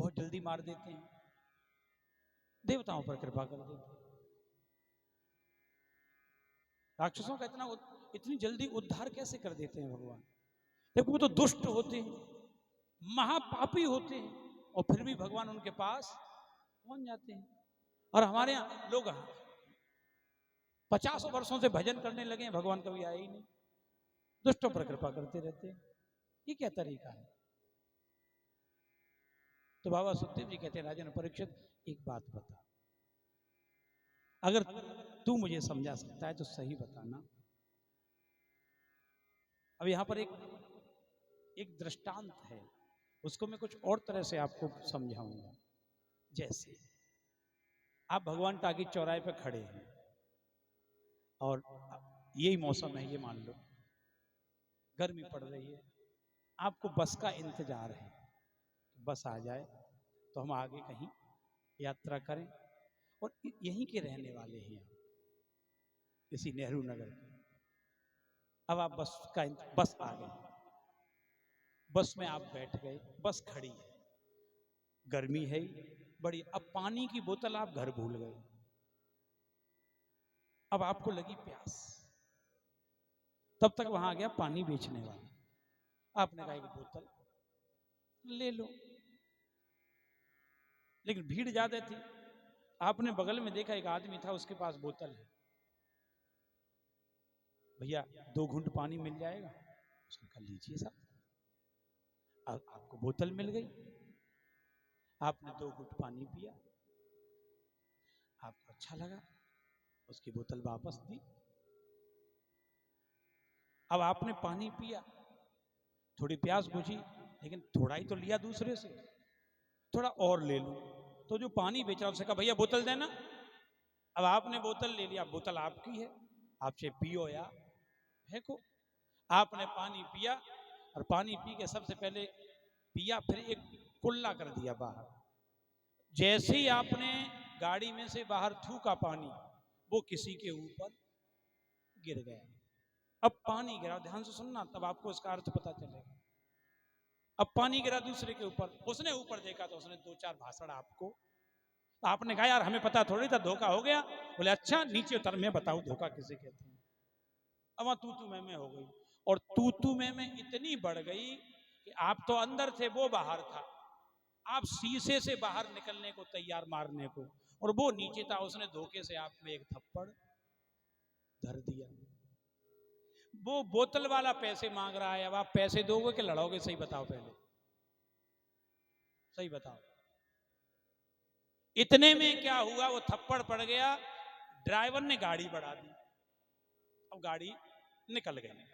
बहुत जल्दी मार देते हैं, देवताओं पर कृपा कर देते हैं। राक्षसों का इतनी जल्दी उद्धार कैसे कर देते हैं भगवान? देखो वो तो दुष्ट होते हैं, महापापी होते हैं, और फिर भी भगवान उनके पास पहुंच जाते हैं। और हमारे यहाँ लोग 50 वर्षों से भजन करने लगे हैं, भगवान कभी आए ही नहीं, दुष्टों पर कृपा करते रहते हैं। ये क्या तरीका है? तो बाबा सुखदेव जी कहते हैं, राजन परीक्षित एक बात बता, अगर तू मुझे समझा सकता है तो सही बताना। अब यहां पर एक दृष्टांत है, उसको मैं कुछ और तरह से आपको समझाऊंगा। जैसे आप भगवान टाकी चौराहे पे खड़े हैं और यही मौसम है, ये मान लो गर्मी पड़ रही है, आपको बस का इंतजार है, बस आ जाए तो हम आगे कहीं यात्रा करें। और यहीं के रहने वाले हैं आप, इसी नेहरू नगर के। अब आप बस आ गए, बस में आप बैठ गए, बस खड़ी है, गर्मी है बड़ी, अब पानी की बोतल आप घर भूल गए, अब आपको लगी प्यास, तब तक वहां आ गया पानी बेचने वाला, आपने कहा एक बोतल ले लो, लेकिन भीड़ ज्यादा थी, आपने बगल में देखा एक आदमी था, उसके पास बोतल है, भैया 2 घूंट पानी मिल जाएगा? उसने कहा लीजिए साहब। आपको बोतल मिल गई, आपने 2 घूंट पानी पिया, आपको अच्छा लगा, उसकी बोतल वापस दी। अब आपने पानी पिया, थोड़ी प्यास बुझी, लेकिन थोड़ा ही तो लिया दूसरे से, थोड़ा और ले लो। तो जो पानी बेच रहा उसने कहा भैया बोतल देना। अब आपने बोतल ले लिया, बोतल आपकी है, आपसे पियो या फेंको। आपने पानी पिया, और पानी पी के सबसे पहले पिया, फिर एक कुल्ला कर दिया बाहर। जैसे ही आपने गाड़ी में से बाहर थूका पानी, वो किसी के ऊपर गिर गया। अब पानी गिरा, ध्यान से सुनना, तब आपको इसका अर्थ पता चलेगा। अब पानी गिरा दूसरे के ऊपर, उसने ऊपर देखा तो उसने 2-4 भाषण आपको, तो आपने कहा यार हमें पता थोड़ी था, धोखा हो गया। बोले अच्छा नीचे उतर, मैं बताऊं धोखा किसे कहते हैं। अब वहां तू मैं हो गई, और तू मैं इतनी बढ़ गई कि आप तो अंदर थे, वो बाहर था। आप शीशे से बाहर निकलने को तैयार मारने को, और वो नीचे था, उसने धोखे से आप में एक थप्पड़ धर दिया। वो बोतल वाला पैसे मांग रहा है, अब आप पैसे दोगे कि लड़ोगे? सही बताओ, पहले सही बताओ। इतने में क्या हुआ, वो थप्पड़ पड़ गया, ड्राइवर ने गाड़ी बढ़ा दी, अब गाड़ी निकल गई,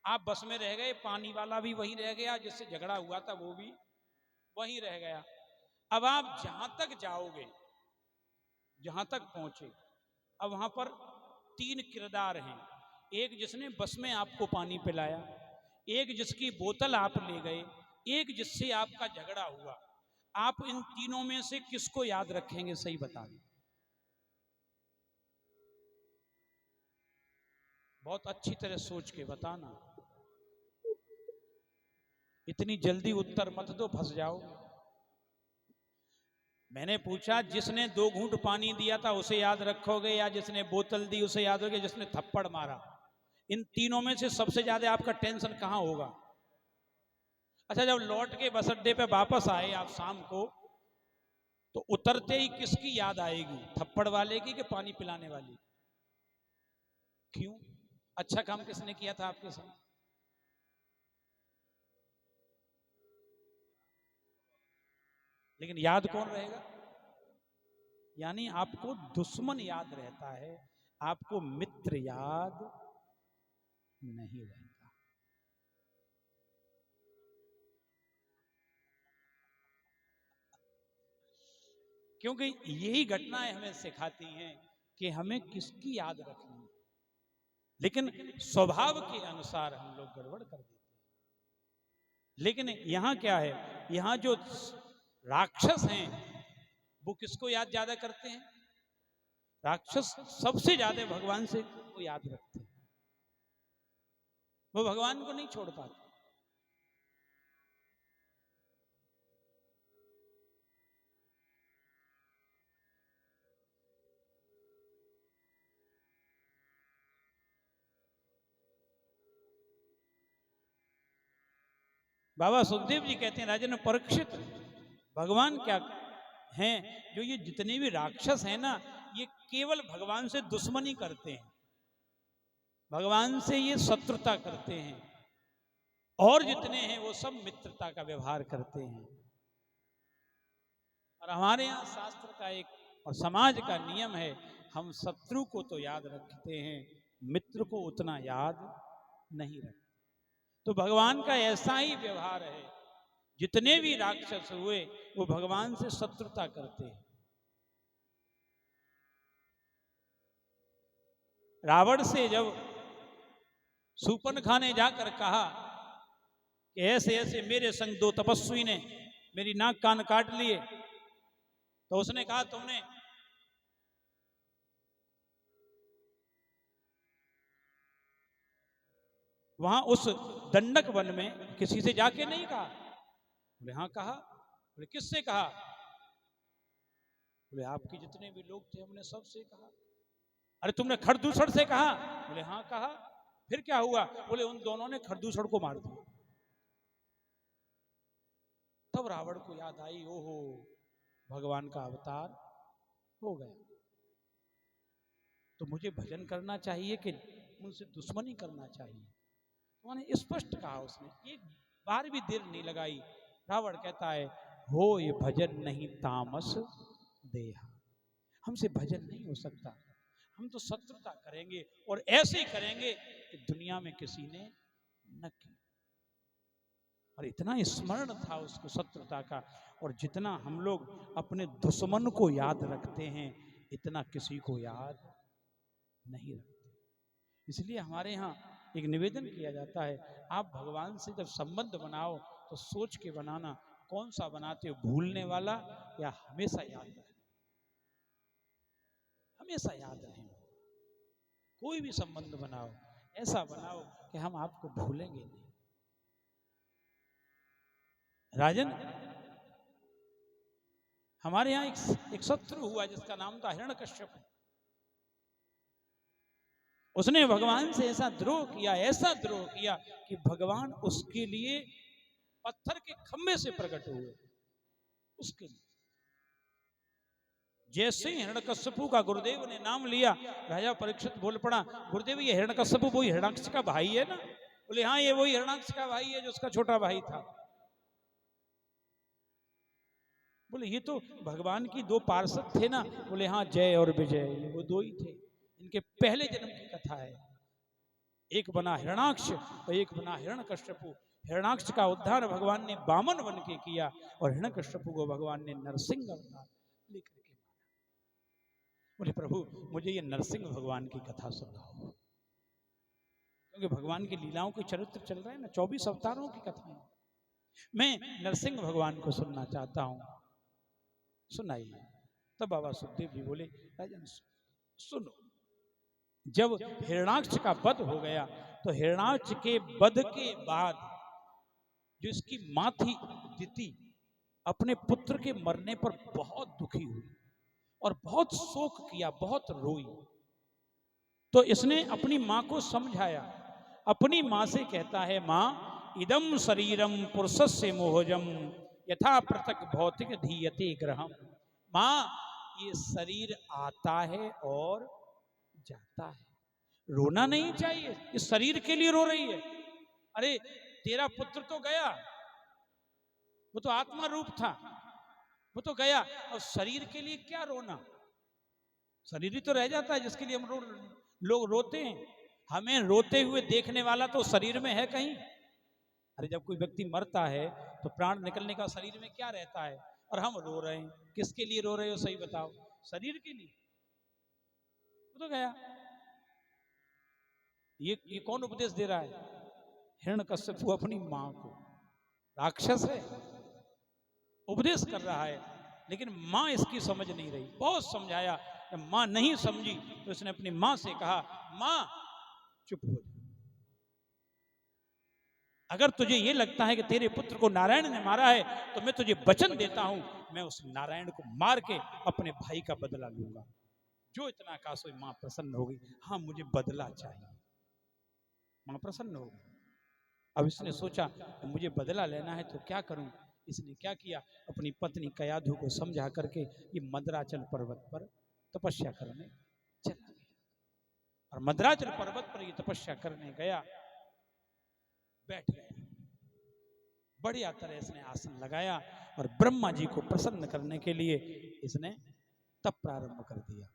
आप बस में रह गए, पानी वाला भी वहीं रह गया, जिससे झगड़ा हुआ था वो भी वहीं रह गया। अब आप जहां तक जाओगे, जहां तक पहुंचे, अब वहां पर 3 किरदार हैं, एक जिसने बस में आपको पानी पिलाया, एक जिसकी बोतल आप ले गए, एक जिससे आपका झगड़ा हुआ। आप इन तीनों में से किसको याद रखेंगे? सही बता दें, बहुत अच्छी तरह सोच के बताना, इतनी जल्दी उत्तर मत दो, फंस जाओ। मैंने पूछा जिसने 2 घूंट पानी दिया था उसे याद रखोगे, या जिसने बोतल दी उसे याद रखोगे, जिसने थप्पड़ मारा? इन तीनों में से सबसे ज्यादा आपका टेंशन कहां होगा? अच्छा, जब लौट के बस अड्डे पे वापस आए आप शाम को, तो उतरते ही किसकी याद आएगी? थप्पड़ वाले की कि पानी पिलाने वाली? क्यों? अच्छा काम किसने किया था आपके साथ? लेकिन याद कौन रहेगा? यानी आपको दुश्मन याद रहता है, आपको मित्र याद नहीं रहता। क्योंकि यही घटनाएं हमें सिखाती हैं कि हमें किसकी याद रखनी है, लेकिन स्वभाव के अनुसार हम लोग गड़बड़ कर देते हैं। लेकिन यहां क्या है, यहां जो राक्षस हैं वो किसको याद ज्यादा करते हैं? राक्षस सबसे ज्यादा भगवान से वो याद रखते हैं, वो भगवान को नहीं छोड़ पाते। बाबा सुखदेव जी कहते हैं राजन परीक्षित, भगवान क्या हैं, जो ये जितने भी राक्षस हैं ना, ये केवल भगवान से दुश्मनी करते हैं, भगवान से ये शत्रुता करते हैं, और जितने हैं वो सब मित्रता का व्यवहार करते हैं। और हमारे यहाँ शास्त्र का एक और समाज का नियम है, हम शत्रु को तो याद रखते हैं, मित्र को उतना याद नहीं रखते। तो भगवान का ऐसा ही व्यवहार है, जितने भी राक्षस हुए वो भगवान से शत्रुता करते हैं। रावण से जब शूर्पणखा ने जाकर कहा कि ऐसे ऐसे मेरे संग दो तपस्वी ने मेरी नाक कान काट लिए, तो उसने कहा तुमने वहां उस दंडक वन में किसी से जाके नहीं कहा? बोले हाँ कहा। बोले किससे कहा? बोले आपके जितने भी लोग थे हमने सबसे कहा। अरे तुमने खरदूषण से कहा? बोले हाँ कहा। फिर क्या हुआ? बोले उन दोनों ने खरदूषण को मार दिया। तब रावण को याद आई, ओहो भगवान का अवतार हो गया, तो मुझे भजन करना चाहिए कि उनसे दुश्मनी करना चाहिए। तो उन्होंने स्पष्ट कहा, उसने एक बार भी देर नहीं लगाई। रावण कहता है हो ये भजन नहीं तामस देहा, हमसे भजन नहीं हो सकता, हम तो शत्रुता करेंगे और ऐसे ही करेंगे कि दुनिया में किसी ने न की। और इतना स्मरण था उसको शत्रुता का, और जितना हम लोग अपने दुश्मन को याद रखते हैं इतना किसी को याद नहीं रखते। इसलिए हमारे यहाँ एक निवेदन किया जाता है, आप भगवान से जब संबंध बनाओ तो सोच के बनाना, कौन सा बनाते हो, भूलने वाला या हमेशा याद रहे, हमेशा याद रहे। कोई भी संबंध बनाओ ऐसा बनाओ कि हम आपको भूलेंगे नहीं। राजन हमारे यहाँ एक शत्रु हुआ जिसका नाम था हिरण्यकश्यप। उसने भगवान से ऐसा द्रोह किया, ऐसा द्रोह किया कि भगवान उसके लिए पत्थर के खंभे से प्रकट हुए। उसके लिए जैसे ही हिरण्यकश्यप का गुरुदेव ने नाम लिया, राजा परीक्षित बोल पड़ा, गुरुदेव ये हिरण्यकश्यप वही हिरण्याक्ष का भाई है ना? बोले हाँ ये वही हिरण्याक्ष का भाई है जो उसका छोटा भाई था। बोले ये तो भगवान की दो पार्षद थे ना? बोले हाँ जय और विजय, ये वो दो ही थे, इनके पहले जन्म की कथा है। एक बना हिरण्याक्ष और एक बना हिरण्यकश्यप। हिरण्याक्ष का उद्धार भगवान ने वामन बन के किया और हिरण्यकश्यप को भगवान ने नरसिंह अवतार लेकर के मारा। बोले प्रभु मुझे ये नरसिंह भगवान की कथा सुनाओ, क्योंकि भगवान की लीलाओं के चरित्र चल रहे हैं ना, 24 अवतारों की कथा है, मैं नरसिंह भगवान को सुनना चाहता हूं, सुनाइए। तब बाबा सुखदेव जी बोले राजन सुनो। जब हिरण्याक्ष का वध हो गया तो हिरण्याक्ष के वध के बाद जो इसकी मां थी दिति, अपने पुत्र के मरने पर बहुत दुखी हुई और बहुत शोक किया, बहुत रोई। तो इसने अपनी मां को समझाया, अपनी मां से कहता है मां इदम शरीरम पुरुषस्य मोहजम यथा पृथक भौतिक धीयते ग्रहम। मां ये शरीर आता है और जाता है, रोना नहीं चाहिए, इस शरीर के लिए रो रही है। अरे तेरा पुत्र तो गया, वो तो आत्मा रूप था, वो तो गया, और शरीर के लिए क्या रोना? शरीर ही तो रह जाता है जिसके लिए हम लोग रोते हैं। हमें रोते हुए देखने वाला तो शरीर में है कहीं? अरे जब कोई व्यक्ति मरता है तो प्राण निकलने का शरीर में क्या रहता है, और हम रो रहे हैं, किसके लिए रो रहे हो सही बताओ? शरीर के लिए, वो तो गया। ये कौन उपदेश दे रहा है? हिरण्यकश्यप अपनी मां को, राक्षस है, उपदेश कर रहा है, लेकिन मां इसकी समझ नहीं रही। बहुत समझाया, जब मां नहीं समझी तो इसने अपनी मां से कहा मां चुप हो जा, अगर तुझे ये लगता है कि तेरे पुत्र को नारायण ने मारा है तो मैं तुझे वचन देता हूं, मैं उस नारायण को मार के अपने भाई का बदला लूंगा। जो इतना कहा सो मां प्रसन्न हो गई, हाँ मुझे बदला चाहिए। मां प्रसन्न हो गई। अब इसने सोचा मुझे बदला लेना है तो क्या करूं। इसने क्या किया, अपनी पत्नी कयाधु को समझा करके ये मद्राचल पर्वत पर तपस्या करने चला गया। और मद्राचल पर्वत पर ये तपस्या करने गया, बैठ गया, बढ़िया तरह इसने आसन लगाया और ब्रह्मा जी को प्रसन्न करने के लिए इसने तप प्रारंभ कर दिया।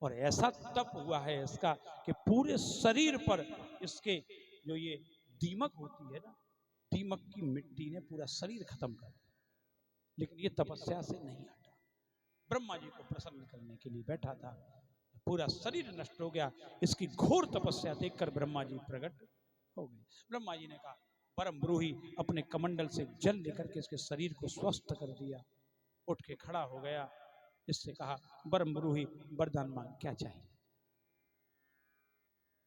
और ऐसा तप हुआ है इसका कि पूरे शरीर पर इसके जो ये दीमक होती है ना, दीमक की मिट्टी ने पूरा शरीर खत्म कर दिया, लेकिन ये तपस्या से नहीं हटा। ब्रह्मा जी को प्रसन्न करने के लिए बैठा था, पूरा शरीर नष्ट हो गया। इसकी घोर तपस्या देखकर ब्रह्मा जी प्रकट हो गए। ब्रह्मा जी ने कहा परम ब्रूही अपने कमंडल से जल लेकर के इसके शरीर को स्वस्थ कर दिया। उठ के खड़ा हो गया, इससे कहा परम ब्रूही वरदान मांग, क्या चाहिए।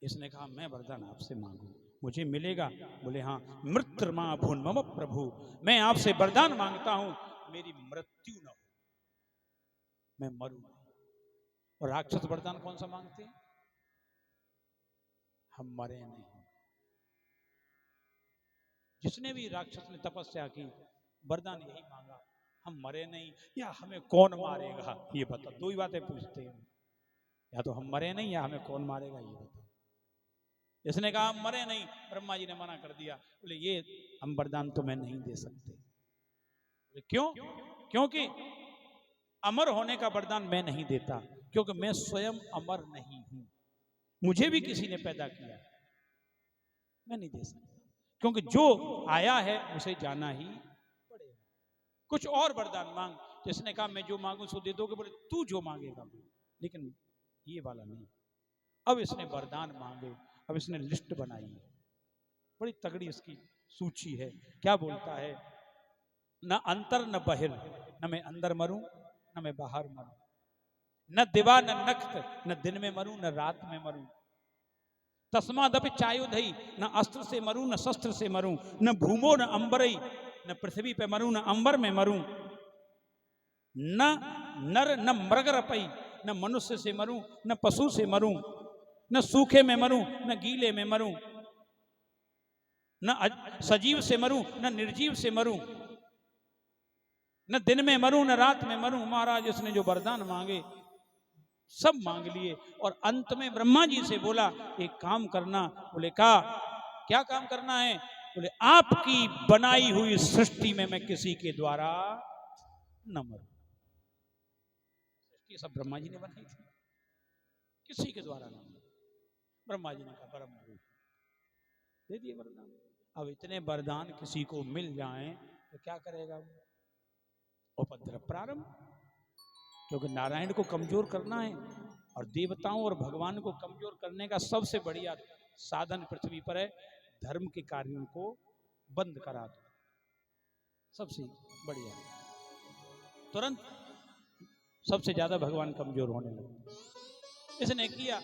इसने कहा मैं वरदान आपसे मांगू, मुझे मिलेगा। बोले हाँ, मृत्युर्मा भून मम प्रभु, मैं आपसे वरदान मांगता हूं मेरी मृत्यु न हो, मैं मरूं। और राक्षस वरदान कौन सा मांगते हैं, हम मरे नहीं। जिसने भी राक्षस ने तपस्या की वरदान यही मांगा, हम मरे नहीं या हमें कौन मारेगा ये बता। दो ही बातें पूछते हैं, या तो हम मरे नहीं या हमें कौन मारेगा ये बता। इसने कहा हम मरे नहीं, ब्रह्मा जी ने मना कर दिया। बोले ये हम वरदान तो मैं नहीं दे सकते। बोले क्यों, क्योंकि अमर होने का वरदान मैं नहीं देता, क्योंकि मैं स्वयं अमर नहीं हूं, मुझे भी किसी ने पैदा किया, मैं नहीं दे सकता। क्योंकि जो आया है उसे जाना ही पड़ेगा। कुछ और वरदान मांग। जिसने कहा मैं जो मांगू सो दे दोगे। बोले तू जो मांगेगा, लेकिन ये वाला नहीं। अब इसने वरदान मांगे, अब इसने लिस्ट बनाई है, बड़ी तगड़ी इसकी सूची है। क्या बोलता है, न अंतर न बहिर, न मैं अंदर मरूं न मैं बाहर मरूं, न दिवा न नक्त, न दिन में मरूं न रात में मरूं, तस्मादपि चायुधई, न अस्त्र से मरूं न शस्त्र से मरूं, न भूमो न अंबरई, न पृथ्वी पे मरूं न अंबर में मरूं, न नर न मृगरपई, न मनुष्य से मरूं न पशु से मरूं, न सूखे में मरूं न गीले में मरूं, न सजीव से मरूं न निर्जीव से मरूं, न दिन में मरूं न रात में मरूं। महाराज इसने जो वरदान मांगे सब मांग लिए। और अंत में ब्रह्मा जी से बोला एक काम करना। बोले क्या काम करना है। बोले आपकी बनाई हुई सृष्टि में मैं किसी के द्वारा न मरूं। सृष्टि सब ब्रह्मा जी ने बनाई थी, किसी के द्वारा न मरूं। ब्रह्मा जी ने कहा परम गुरु दे दिए वरदान। अब इतने वरदान किसी को मिल जाएं तो क्या करेगा, उपद्रव प्रारंभ। क्योंकि नारायण को कमजोर करना है और देवताओं और भगवान को कमजोर करने का सबसे बढ़िया साधन पृथ्वी पर है धर्म के कार्यों को बंद करा दो, सबसे बढ़िया। तुरंत सबसे ज्यादा भगवान कमजोर होने लगे। इसने किया,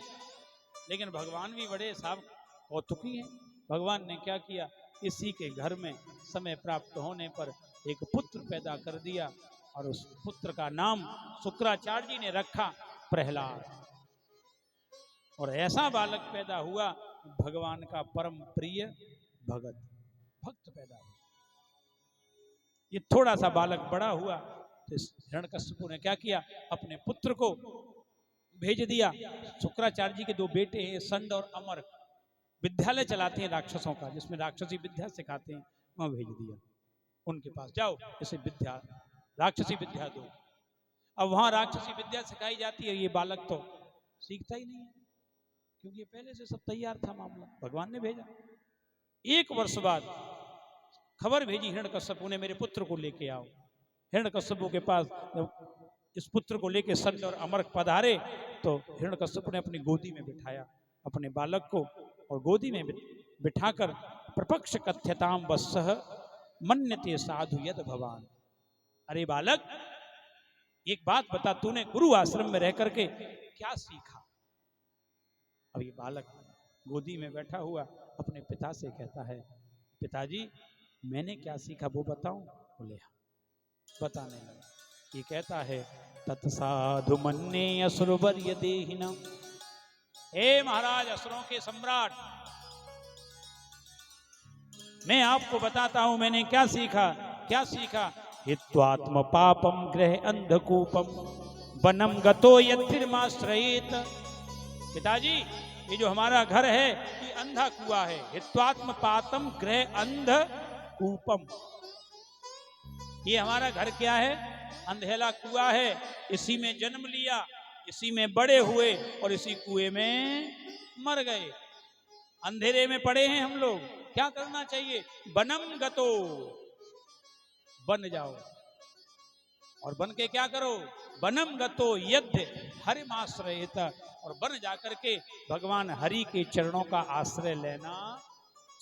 लेकिन भगवान भी बड़े साहब कौतुकी हैं। भगवान ने क्या किया, इसी के घर में समय प्राप्त होने पर एक पुत्र पैदा कर दिया और उस पुत्र का नाम शुक्राचार्य जी ने रखा प्रहलाद। और ऐसा बालक पैदा हुआ भगवान का परम प्रिय भक्त पैदा हुआ। ये थोड़ा सा बालक बड़ा हुआ तो हिरण्यकश्यप ने क्या किया, अपने पुत्र को भेज दिया। शुक्राचार्य जी के दो बेटे हैं संड और अमर, विद्यालय चलाते हैं राक्षसों का, जिसमें राक्षसी विद्या सिखाते हैं, वहां भेज दिया। उनके पास जाओ, इसे विद्या राक्षसी विद्या दो। अब वहां राक्षसी विद्या सिखाई जाती है, ये बालक तो सीखता ही नहीं है, क्योंकि पहले से सब तैयार था मामला, भगवान ने भेजा। एक वर्ष बाद खबर भेजी हिरण्यकश्यप ने, मेरे पुत्र को लेके आओ। हिरण्यकश्यप के पास इस पुत्र को लेके संड और अमर पधारे तो हिरण्यकश्यप ने अपनी गोदी में बिठाया अपने बालक को, और गोदी में बिठाकर प्रपक्ष कथ्यताम वत्सः मन्यते साधु यद भवान। अरे बालक, एक बात बता, तूने गुरु आश्रम में रह करके क्या सीखा। अब ये बालक गोदी में बैठा हुआ अपने पिता से कहता है, पिताजी मैंने क्या सीखा वो बताऊं। बोले बताने लगा। ये कहता है, तत्साधु मन्ये असुरवर्य देहिनम। हे महाराज असुरों के सम्राट, मैं आपको बताता हूं मैंने क्या सीखा। क्या सीखा? हित्वात्म पापम ग्रह अंधकूपम वनम गतो यत्थिर्माश्रयेत। पिताजी, ये जो हमारा घर है ये अंधा कुआ है। हित्वात्म पातम ग्रह अंध कूपम, ये हमारा घर क्या है? अंधेला कुआ है। इसी में जन्म लिया, इसी में बड़े हुए और इसी कुएं में मर गए। अंधेरे में पड़े हैं हम लोग। क्या करना चाहिए? बनम गतो, बन जाओ। और बन के क्या करो? बनम गतो यद्य हरिमाश्रयेत, और बन जाकर के भगवान हरि के चरणों का आश्रय लेना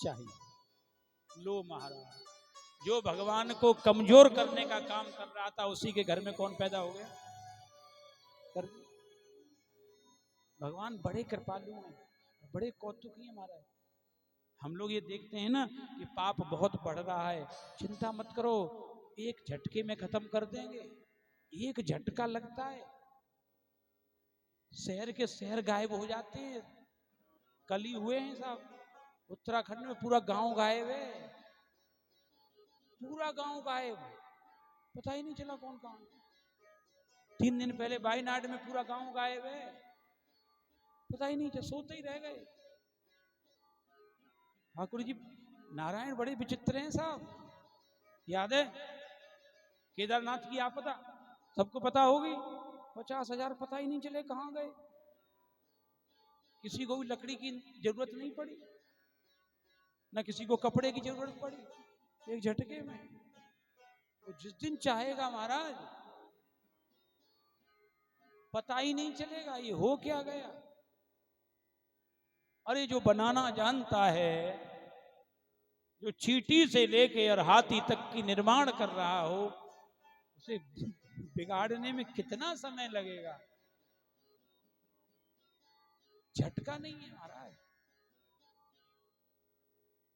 चाहिए। लो महाराज, जो भगवान को कमजोर करने का काम कर रहा था उसी के घर में कौन पैदा हो गया? भगवान बड़े कृपालु हैं, बड़े कौतुकी हमारा। हम लोग ये देखते हैं ना कि पाप बहुत बढ़ रहा है, चिंता मत करो, एक झटके में खत्म कर देंगे। एक झटका लगता है, शहर के शहर गायब हो जाते हैं। कल ही हुए हैं साहब, उत्तराखंड में पूरा गांव गायब है। पूरा गांव गायब, पता ही नहीं चला कौन कहां। 3 दिन पहले वायनाड में पूरा गांव गायब है, पता ही नहीं चला, सोते ही रह गए। ठाकुर जी नारायण बड़े विचित्र हैं साहब। याद है केदारनाथ की आपदा, सबको पता होगी। 50,000 पता ही नहीं चले कहां गए। किसी को भी लकड़ी की जरूरत नहीं पड़ी, ना किसी को कपड़े की जरूरत पड़ी, एक झटके में। तो जिस दिन चाहेगा महाराज पता ही नहीं चलेगा ये हो क्या गया। अरे जो बनाना जानता है, जो चींटी से लेके और हाथी तक की निर्माण कर रहा हो, उसे बिगाड़ने में कितना समय लगेगा? झटका नहीं है महाराज।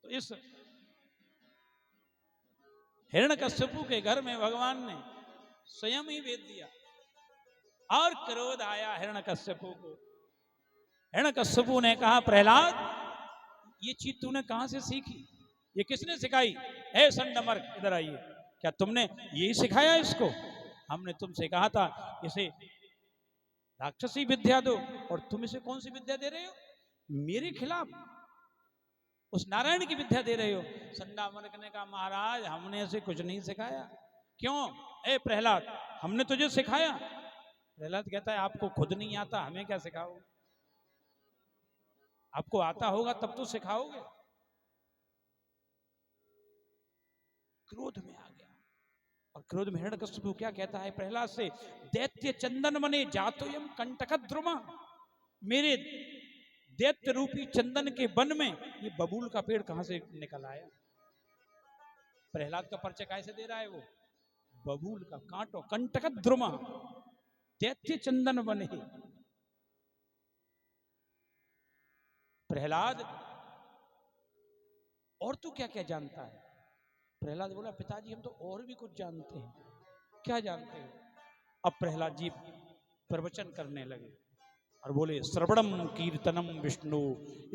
तो इस हिरण्यकश्यपु के घर में भगवान ने स्वयं ही भेज दिया और क्रोध आया हिरण्यकश्यपु को। हिरण्यकश्यपु ने कहा, प्रहलाद ये चीज तूने कहां से सीखी? ये किसने सिखाई? है संडमर्क, इधर आइए। क्या तुमने यही सिखाया इसको? हमने तुमसे कहा था इसे राक्षसी विद्या दो, और तुम इसे कौन सी विद्या दे रहे हो? मेरे खिलाफ उस नारायण की विद्या दे रहे हो। संडामर्क ने कहा, महाराज हमने इसे कुछ नहीं सिखाया। क्यों? ए प्रहलाद, हमने तुझे सिखाया? प्रहलाद कहता है, आपको खुद नहीं आता, हमें क्या सिखाओगे? आपको आता होगा तब तो सिखाओगे। क्रोध में आ गया, और क्रोध में हिरण्यकश्यप क्या कहता है प्रहलाद से? दैत्य चंदन मने जातोयम कंटक द्रुमा, मेरे दैत्य रूपी चंदन के वन में ये बबूल का पेड़ कहां से निकल आया? प्रहलाद का परिचय कैसे दे रहा है वो? बबूल का कांटो, कंटक द्रुमा, दैत्य चंदन वन है। प्रहलाद और तू क्या क्या जानता है? प्रहलाद बोला, पिताजी हम तो और भी कुछ जानते हैं। क्या जानते हो? अब प्रहलाद जी प्रवचन करने लगे और बोले, श्रवणम कीर्तनम विष्णु,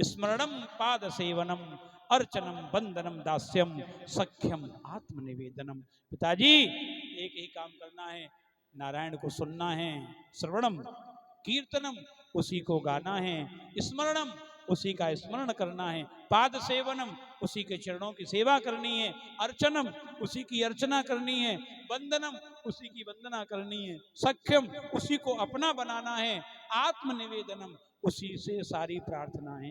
स्मरणम पाद सेवनम, अर्चनम वंदनम दास्यम, सख्यम आत्मनिवेदनम। पिताजी एक ही काम करना है, नारायण को सुनना है। श्रवणम, कीर्तनम, उसी को गाना है। स्मरणम, उसी का स्मरण करना है। पाद सेवनम, उसी के चरणों की सेवा करनी है। अर्चनम, उसी की अर्चना करनी है। वंदनम, उसी की वंदना करनी है। सख्यम, उसी को अपना बनाना है। आत्मनिवेदनम, उसी से सारी प्रार्थना है,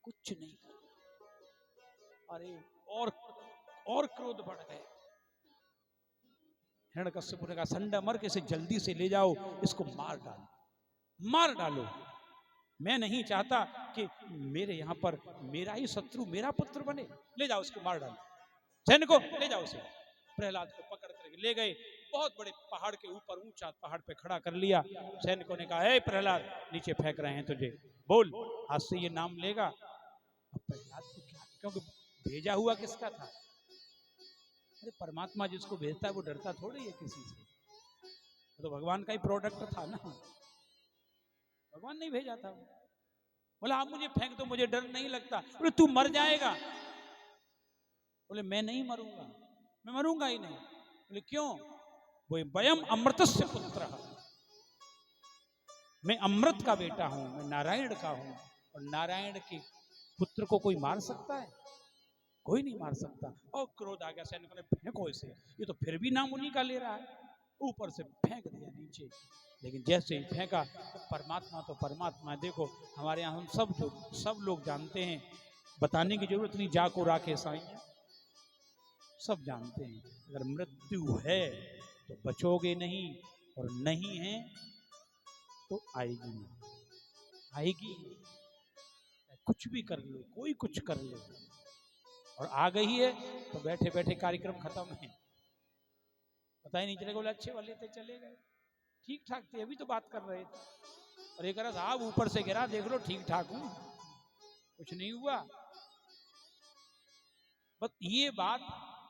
कुछ नहीं करना। अरे और क्रोध बढ़ गए। हिरण्यकश्यप ने कहा, संडमर्क इसे जल्दी से ले जाओ, इसको मार डालो, मार डालो। मैं नहीं चाहता कि मेरे यहां पर मेरा ही शत्रु मेरा पुत्र बने। ले जाओ उसको, मार डालो। सैनिकों ले जाओ उसे। प्रहलाद को पकड़ करके ले गए, बहुत बड़े पहाड़ के ऊपर, ऊंचा पहाड़ पे खड़ा कर लिया। सैनिकों ने कहा, हे प्रहलाद, नीचे फेंक रहे हैं तुझे, बोल आज से ये नाम लेगा। अब प्रहलाद को क्या, क्योंकि भेजा हुआ किसका था? अरे परमात्मा जिसको भेजता है वो डरता थोड़ी है किसी से। तो भगवान का ही प्रोडक्ट था ना, भगवान नहीं भेजा था। बोला आप मुझे फेंक दो, मुझे डर नहीं लगता। बोले तू मर जाएगा। बोले मैं नहीं मरूंगा, मैं मरूंगा ही नहीं। बोले क्यों? वो वयम अमृतस्य पुत्र, मैं अमृत का बेटा हूं, मैं नारायण का हूं, और नारायण के पुत्र को कोई मार सकता है? कोई नहीं मार सकता। और क्रोध आ गया सैनिकों ने, फेंको इसे, ये तो फिर भी नाम उन्हीं का ले रहा है। ऊपर से फेंक दिया नीचे। लेकिन जैसे ही फेंका तो परमात्मा तो परमात्मा है। देखो हमारे यहाँ हम सब लोग जानते हैं, बताने की जरूरत नहीं, जाको राखे साईं, सब जानते हैं। अगर मृत्यु है तो बचोगे नहीं, और नहीं है तो आएगी नहीं, आएगी। कुछ भी कर लो, कोई कुछ कर ले, और आ गई है तो बैठे बैठे कार्यक्रम खत्म है, पता ही नहीं चलेगा। बोले अच्छे वाले थे चले गए, ठीक ठाक थे, अभी तो बात कर रहे थे, और एक साहब ऊपर से गिरा, देख लो ठीक ठाक हूं, कुछ नहीं हुआ। बस ये बात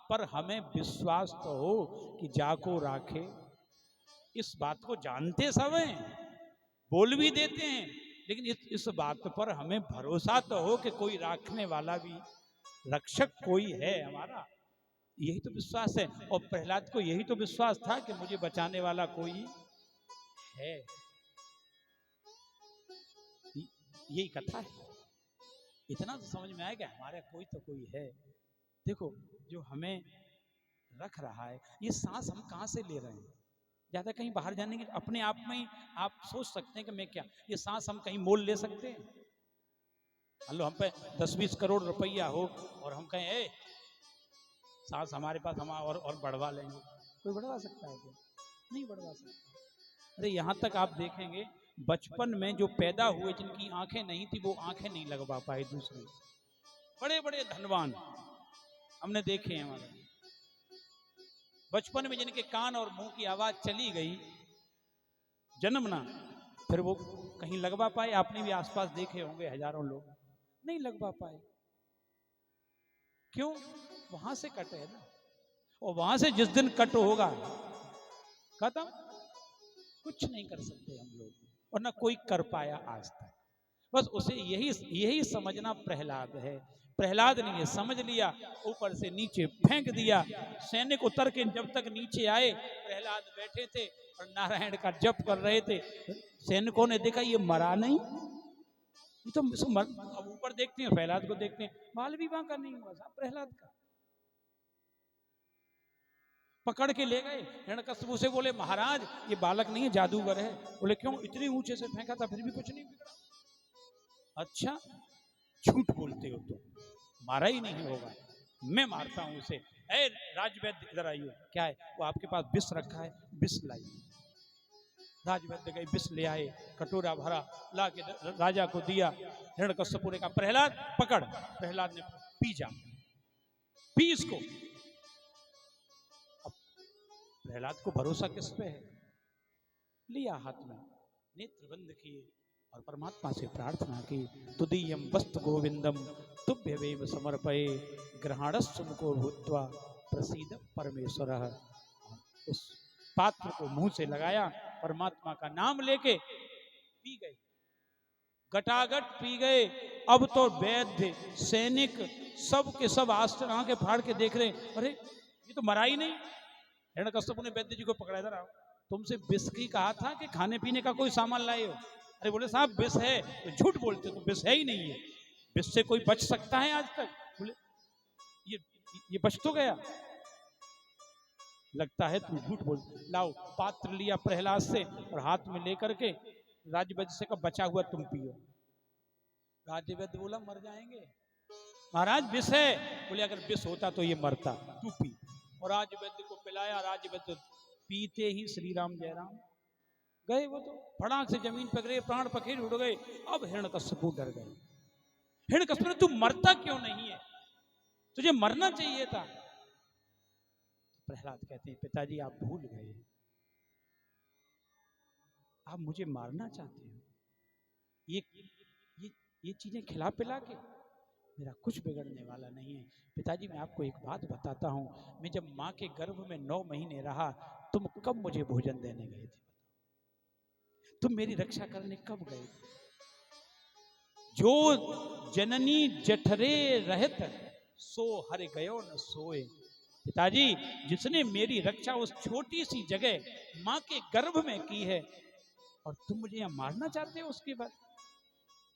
पर हमें विश्वास तो हो कि जाको राखे, इस बात को जानते सब हैं, बोल भी देते हैं, लेकिन इस बात पर हमें भरोसा तो हो कि कोई राखने वाला भी, रक्षक कोई है हमारा, यही तो विश्वास है। और प्रहलाद को यही तो विश्वास था कि मुझे बचाने वाला कोई है। यही कथा है। इतना तो समझ में आया कि हमारे कोई है। देखो जो हमें रख रहा है, ये सांस हम कहां से ले रहे हैं? ज्यादा कहीं बाहर जाने की, अपने आप में ही आप सोच सकते हैं कि मैं क्या, ये सांस हम कहीं मोल ले सकते हैं? मान लो हम पे 10-20 करोड़ रुपया हो और हम कहें ए सांस हमारे पास, हम और बढ़वा लेंगे, कोई बढ़वा सकता है क्या? नहीं बढ़वा सकता। अरे यहाँ तक आप देखेंगे, बचपन में जो पैदा हुए जिनकी आंखें नहीं थी, वो आंखें नहीं लगवा पाए दूसरे, बड़े बड़े धनवान हमने देखे हैं। हमारे बचपन में जिनके कान और मुंह की आवाज चली गई जन्मना, फिर वो कहीं लगवा पाए? आपने भी आसपास देखे होंगे, हजारों लोग नहीं लगवा पाए। क्यों? वहां से कट है ना, और वहां से जिस दिन कट होगा खत्म, कुछ नहीं कर सकते हम लोग, और ना कोई कर पाया आज तक। बस उसे यही समझना प्रहलाद है। प्रहलाद ने ये समझ लिया, ऊपर से नीचे फेंक दिया। सैनिक उतर के जब तक नीचे आए, प्रहलाद बैठे थे और नारायण का जप कर रहे थे। सैनिकों ने देखा ये मरा नहीं, ये तो अब ऊपर देखते हैं, प्रहलाद को देखते हैं, बाल भी बांका नहीं हुआ साहब प्रहलाद का। पकड़ के ले गए, हिरण्यकश्यप से बोले महाराज ये बालक नहीं है, जादूगर है। बोले क्यों? इतनी ऊंचे से फेंका था फिर भी कुछ नहीं बिगड़ा। अच्छा झूठ बोलते हो, तो मारा ही नहीं होगा, मैं मारता हूं उसे। ए राजवैद्य इधर आइए, क्या है? वो आपके पास विष रखा है, विष लाइए। राजवैद्य गए, विष ले आए, कटोरा भरा, ला के राजा को दिया। हिरण्यकश्यप ने कहा प्रहलाद पकड़। प्रहलाद ने पी जा, पी इसको। प्रहलाद को भरोसा किस पे है? लिया हाथ में, नेत्र बंद किए और परमात्मा से प्रार्थना की, तुदीयम वस्तु गोविंदम तुभ्यमेव समर्पये ग्रहणस्व मुको भूत्वा प्रसीद परमेश्वर। उस पात्र को मुंह से लगाया, परमात्मा का नाम लेके पी गए, गटागट पी गए। अब तो वैद्य सैनिक सब के सब आंखें फाड़ के देख रहे, अरे ये तो मरा ही नहीं। हिरण्यकश्यप ने वैद्य जी को पकड़ा, इधर आओ, तुमसे विष की कहा था कि खाने पीने का कोई सामान लाए हो? अरे बोले साहब विष है। तो झूठ बोलते, तो विष है ही नहीं है, विष से कोई बच सकता है आज तक? बोले ये बच तो गया, लगता है तुम झूठ बोल। लाओ पात्र लिया प्रहलाद से और हाथ में लेकर के राजवैद्य से कहा बचा हुआ तुम पियो। राजवैद्य बोला मर जाएंगे महाराज, विष है। बोले अगर विष होता तो ये मरता, तू पी। और राजवैद्य को पिलाया, राजवैद्य पीते ही श्री राम जय राम गए। वो तो फड़ाक से जमीन पर गिरे, प्राण पखेर उड़ गए। अब हिरण्यकश्यप डर गए। हिरण्यकश्यप ने तू मरता क्यों नहीं है, तुझे मरना चाहिए था। प्रहलाद कहते हैं पिताजी आप भूल गए, आप मुझे मारना चाहते हो। ये चीजें खिला पिला के मेरा कुछ बिगड़ने वाला नहीं है। पिताजी मैं आपको एक बात बताता हूं, मैं जब माँ के गर्भ में 9 महीने रहा, तुम कब मुझे भोजन देने गए थे? तुम मेरी रक्षा करने कब गए? जो जननी जठरे रहत सो हर गयो न सोए। पिताजी, जिसने मेरी रक्षा उस छोटी सी जगह मां के गर्भ में की है, और तुम मुझे यहां मारना चाहते हो, उसके बाद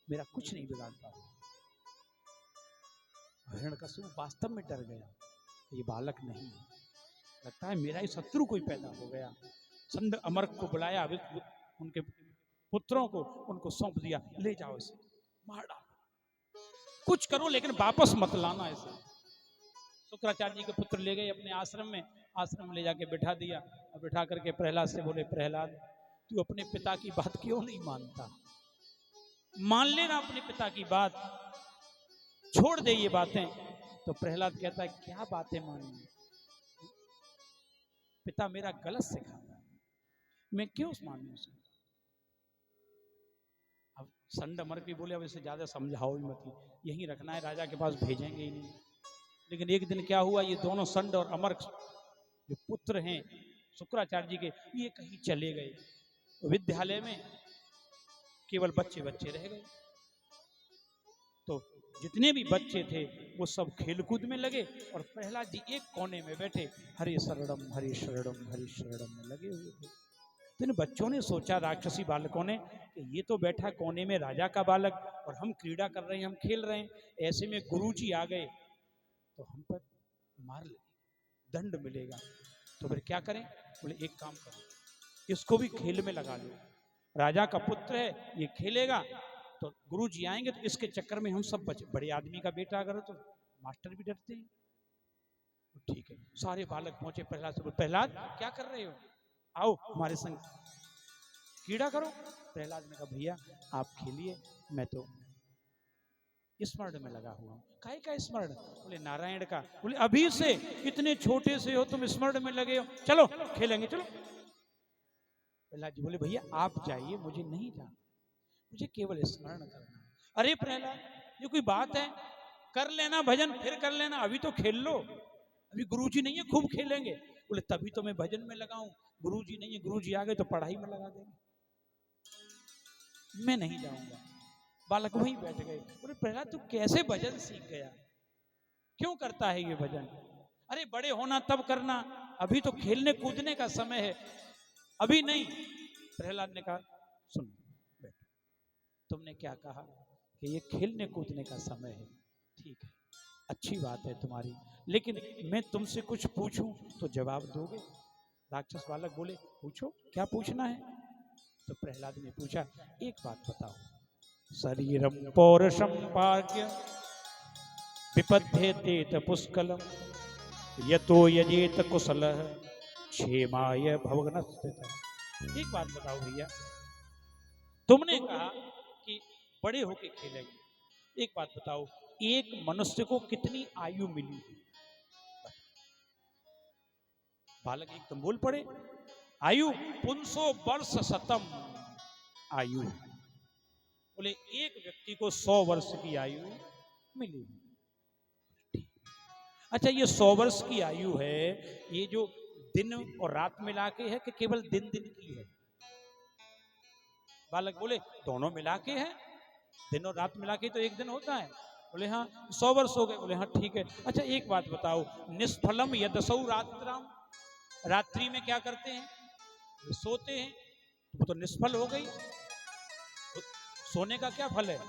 मेरा कुछ नहीं बिगाड़ता। हिरण्यकशिपु वास्तव में डर गया, ये बालक नहीं है, लगता है मेरा ही शत्रु कोई पैदा हो गया। संड अमरक को बुलाया, उनके पुत्रों को उनको सौंप दिया, ले जाओ इसे मार डालो, कुछ करो लेकिन वापस मत लाना इसे। शुक्राचार्य जी के पुत्र ले गए अपने आश्रम में, आश्रम में ले जाके बिठा दिया, और बिठा करके प्रहलाद से बोले, प्रहलाद तू अपने पिता की बात क्यों नहीं मानता, मान लेना अपने पिता की बात, छोड़ दे ये बातें। तो प्रहलाद कहता है, क्या बातें माननी, पिता मेरा गलत सिखाता है, मैं क्यों मानूं उसे। अब संडमर भी बोले, अब इसे ज्यादा समझाओ ही मत, यहीं रखना है, राजा के पास भेजेंगे ही नहीं। लेकिन एक दिन क्या हुआ, ये दोनों संड और अमर जो पुत्र हैं शुक्राचार्य जी के, ये कहीं चले गए, विद्यालय में केवल बच्चे बच्चे रह गए। तो जितने भी बच्चे थे वो सब खेलकूद में लगे, और प्रहलाद जी एक कोने में बैठे हरे शरणम हरे शरणम हरे शरणम में लगे हुए थे। तो इन बच्चों ने सोचा, राक्षसी बालकों ने, कि ये तो बैठा कोने में राजा का बालक, और हम क्रीड़ा कर रहे हैं, हम खेल रहे हैं, ऐसे में गुरुजी आ गए तो हम पर मार ले, दंड मिलेगा। तो फिर क्या करें, बोले एक काम करो, इसको भी खेल में लगा लो, राजा का पुत्र है, ये खेलेगा, तो गुरु जी आएंगे तो इसके चक्कर में हम सब बचे, बड़े आदमी का बेटा अगर तो मास्टर भी डरते हैं। तो ठीक है, सारे बालक पहुंचे प्रहलाद से, प्रहलाद क्या कर रहे हो, आओ हमारे संग क्रीड़ा करो। प्रहलाद ने कहा, भैया आप खेलिए, मैं तो स्मरण में लगा हुआ हूं। काय का स्मरण, बोले नारायण का। बोले अभी से इतने छोटे से हो तुम स्मरण में लगे हो, चलो खेलेंगे चलो। प्रहलाद जी बोले, भैया आप जाइए, मुझे नहीं जाना, मुझे केवल स्मरण करना है। अरे प्रहलाद, ये कोई बात है, कर लेना भजन, फिर कर लेना, अभी तो खेल लो, अभी गुरुजी नहीं है, खूब खेलेंगे। बोले तभी तो मैं भजन में लगाऊं, गुरुजी नहीं है, गुरुजी आ गए तो पढ़ाई में लगा देंगे, मैं नहीं जाऊंगा। बालक वहीं बैठ गए। बोले प्रहलाद तू कैसे भजन सीख गया, क्यों करता है ये भजन, अरे बड़े होना तब करना, अभी तो खेलने कूदने का समय है, अभी नहीं। प्रहलाद ने कहा, सुन बैठो, तुमने क्या कहा कि ये खेलने कूदने का समय है, ठीक है, अच्छी बात है तुम्हारी, लेकिन मैं तुमसे कुछ पूछूं तो जवाब दोगे। राक्षस बालक बोले, पूछो क्या पूछना है। तो प्रहलाद ने पूछा, एक बात बताओ, शरीरम पौरुषम भाग्य विपद्येत पुष्कलम यतो यजेत कुशलः क्षेमाय भवनस्थितः। एक बात बताओ भैया, तुमने कहा कि बड़े होके खेलेंगे, एक बात बताओ, एक मनुष्य को कितनी आयु मिली। बालक एकदम बोल पड़े, आयु 500 वर्ष शतम आयु। बोले एक व्यक्ति को 100 वर्ष की आयु मिली। अच्छा, ये 100 वर्ष की आयु है, ये जो दिन और रात मिला के है कि केवल दिन दिन की है। बालक बोले दोनों मिला के है, दिन और रात मिला के तो एक दिन होता है। बोले हाँ 100 वर्ष हो गए। बोले हाँ ठीक है। अच्छा एक बात बताओ, निष्फलम यदसौ रात्राम, रात्रि में क्या करते हैं, सोते हैं, वो तो निष्फल हो गई, सोने का क्या फल है,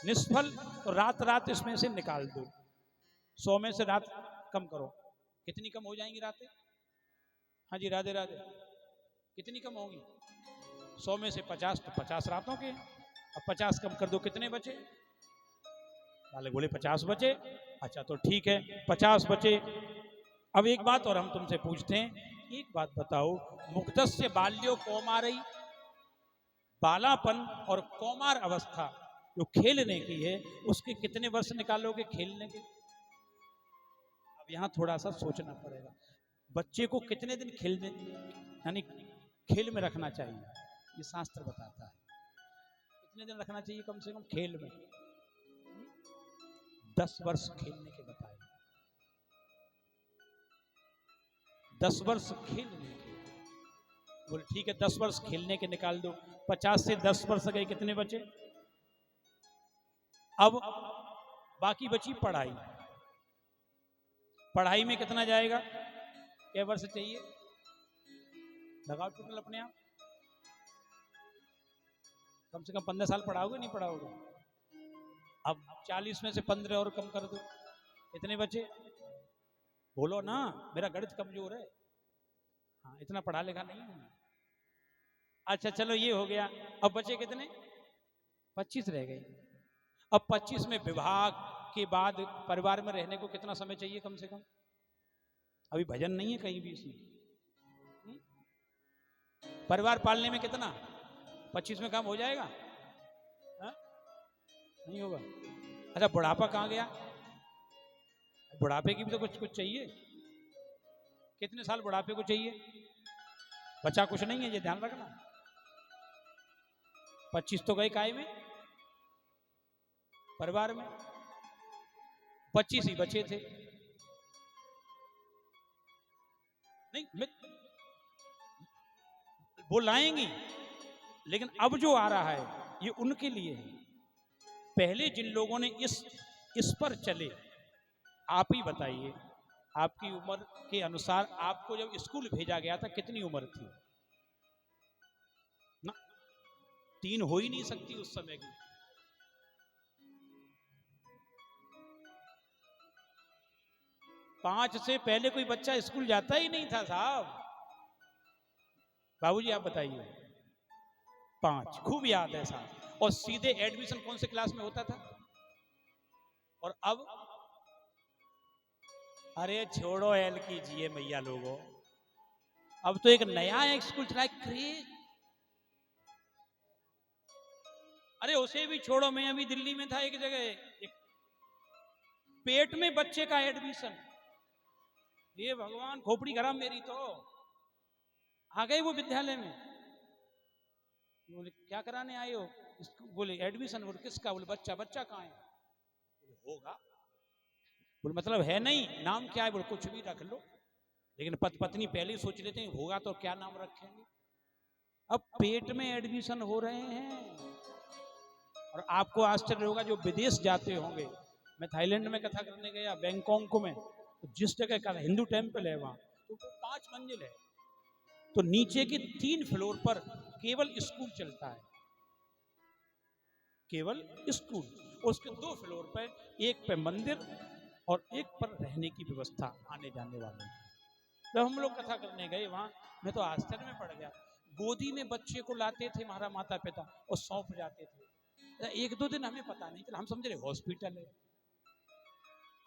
निष्फल। तो रात रात इसमें से निकाल दो, 100 में से रात कम करो, कितनी कम हो जाएंगी रातें। हाँ जी राधे राधे, कितनी कम होंगी, 100 में से 50, तो 50 रातों के। अब 50 कम कर दो, कितने बचे, बालक बोले 50 बचे। अच्छा तो ठीक है 50 बचे। अब एक बात और हम तुमसे पूछते हैं, एक बात बताओ, मुग्धस्य बाल्यो कौमारई, बालापन और कौमार अवस्था जो खेलने की है, उसके कितने वर्ष निकालोगे खेलने के। अब यहां थोड़ा सा सोचना पड़ेगा, बच्चे को कितने दिन खेलने यानी खेल में रखना चाहिए, ये शास्त्र बताता है, कितने दिन रखना चाहिए कम से कम खेल में। 10 वर्ष खेलने के बताए, 10 वर्ष खेलने के। बोले ठीक है 10 वर्ष खेलने के निकाल दो, 50 से 10 वर्ष गए, कितने बचे। अब बाकी बची पढ़ाई, पढ़ाई में कितना जाएगा? क्या वर्ष चाहिए? लगाओ टोटल अपने आप, कम से कम 15 साल पढ़ाओगे नहीं पढ़ाओगे? अब 40 में से 15 और कम कर दो, कितने बचे? बोलो ना, मेरा गणित कमजोर है। हाँ, इतना पढ़ा लिखा नहीं हूं। अच्छा चलो ये हो गया, अब बचे कितने? 25 रह गए। अब 25 में विवाह के बाद परिवार में रहने को कितना समय चाहिए कम से कम? अभी भजन नहीं है कहीं भी इसमें। परिवार पालने में कितना? 25 में काम हो जाएगा? हा? नहीं होगा। अच्छा बुढ़ापा कहाँ गया? बुढ़ापे की भी तो कुछ कुछ चाहिए। कितने साल बुढ़ापे को चाहिए? बचा कुछ नहीं है, ये ध्यान रखना। 25 तो गए काय में? परिवार में 25 ही बचे थे। नहीं वो लाएंगी, लेकिन अब जो आ रहा है ये उनके लिए है। पहले जिन लोगों ने इस पर चले, आप ही बताइए, आपकी उम्र के अनुसार आपको जब स्कूल भेजा गया था कितनी उम्र थी? ना 3 हो ही नहीं सकती उस समय की। पांच से पहले कोई बच्चा स्कूल जाता ही नहीं था साहब। बाबूजी आप बताइए। 5 खूब याद है साहब। और सीधे एडमिशन कौन से क्लास में होता था? और अब अरे छोड़ो एल कीजिए मैया लोगों, अब तो एक नया एक स्कूल चला है क्रेज। अरे उसे भी छोड़ो, मैं अभी दिल्ली में था एक जगह, एक पेट में बच्चे का एडमिशन। ये भगवान खोपड़ी खराब मेरी तो। आ गए वो विद्यालय में, बोले क्या कराने आए हो? बोले एडमिशन। बोले किसका? बोले बच्चा। बच्चा कहाँ है? बोले होगा। बोले मतलब है नहीं, नाम क्या है? बोले कुछ भी रख लो, लेकिन पत्नी पहले ही सोच लेते हैं होगा तो क्या नाम रखेंगे। अब पेट में एडमिशन हो रहे हैं। और आपको आश्चर्य होगा जो विदेश जाते होंगे, मैं थाईलैंड में कथा करने गया, बैंकॉक में, तो जिस जगह का हिंदू टेम्पल है वहां तो 5 मंजिल है, तो नीचे के 3 फ्लोर पर केवल स्कूल चलता है, केवल स्कूल। उसके 2 फ्लोर पर एक पे मंदिर और एक पर रहने की व्यवस्था आने जाने वाले। जब हम लोग कथा करने गए वहां, मैं तो आश्चर्य में पड़ गया। गोदी में बच्चे को लाते थे हमारा माता पिता और सौंप जाते थे। 1-2 दिन हमें पता नहीं चला, हम समझ रहे हॉस्पिटल है,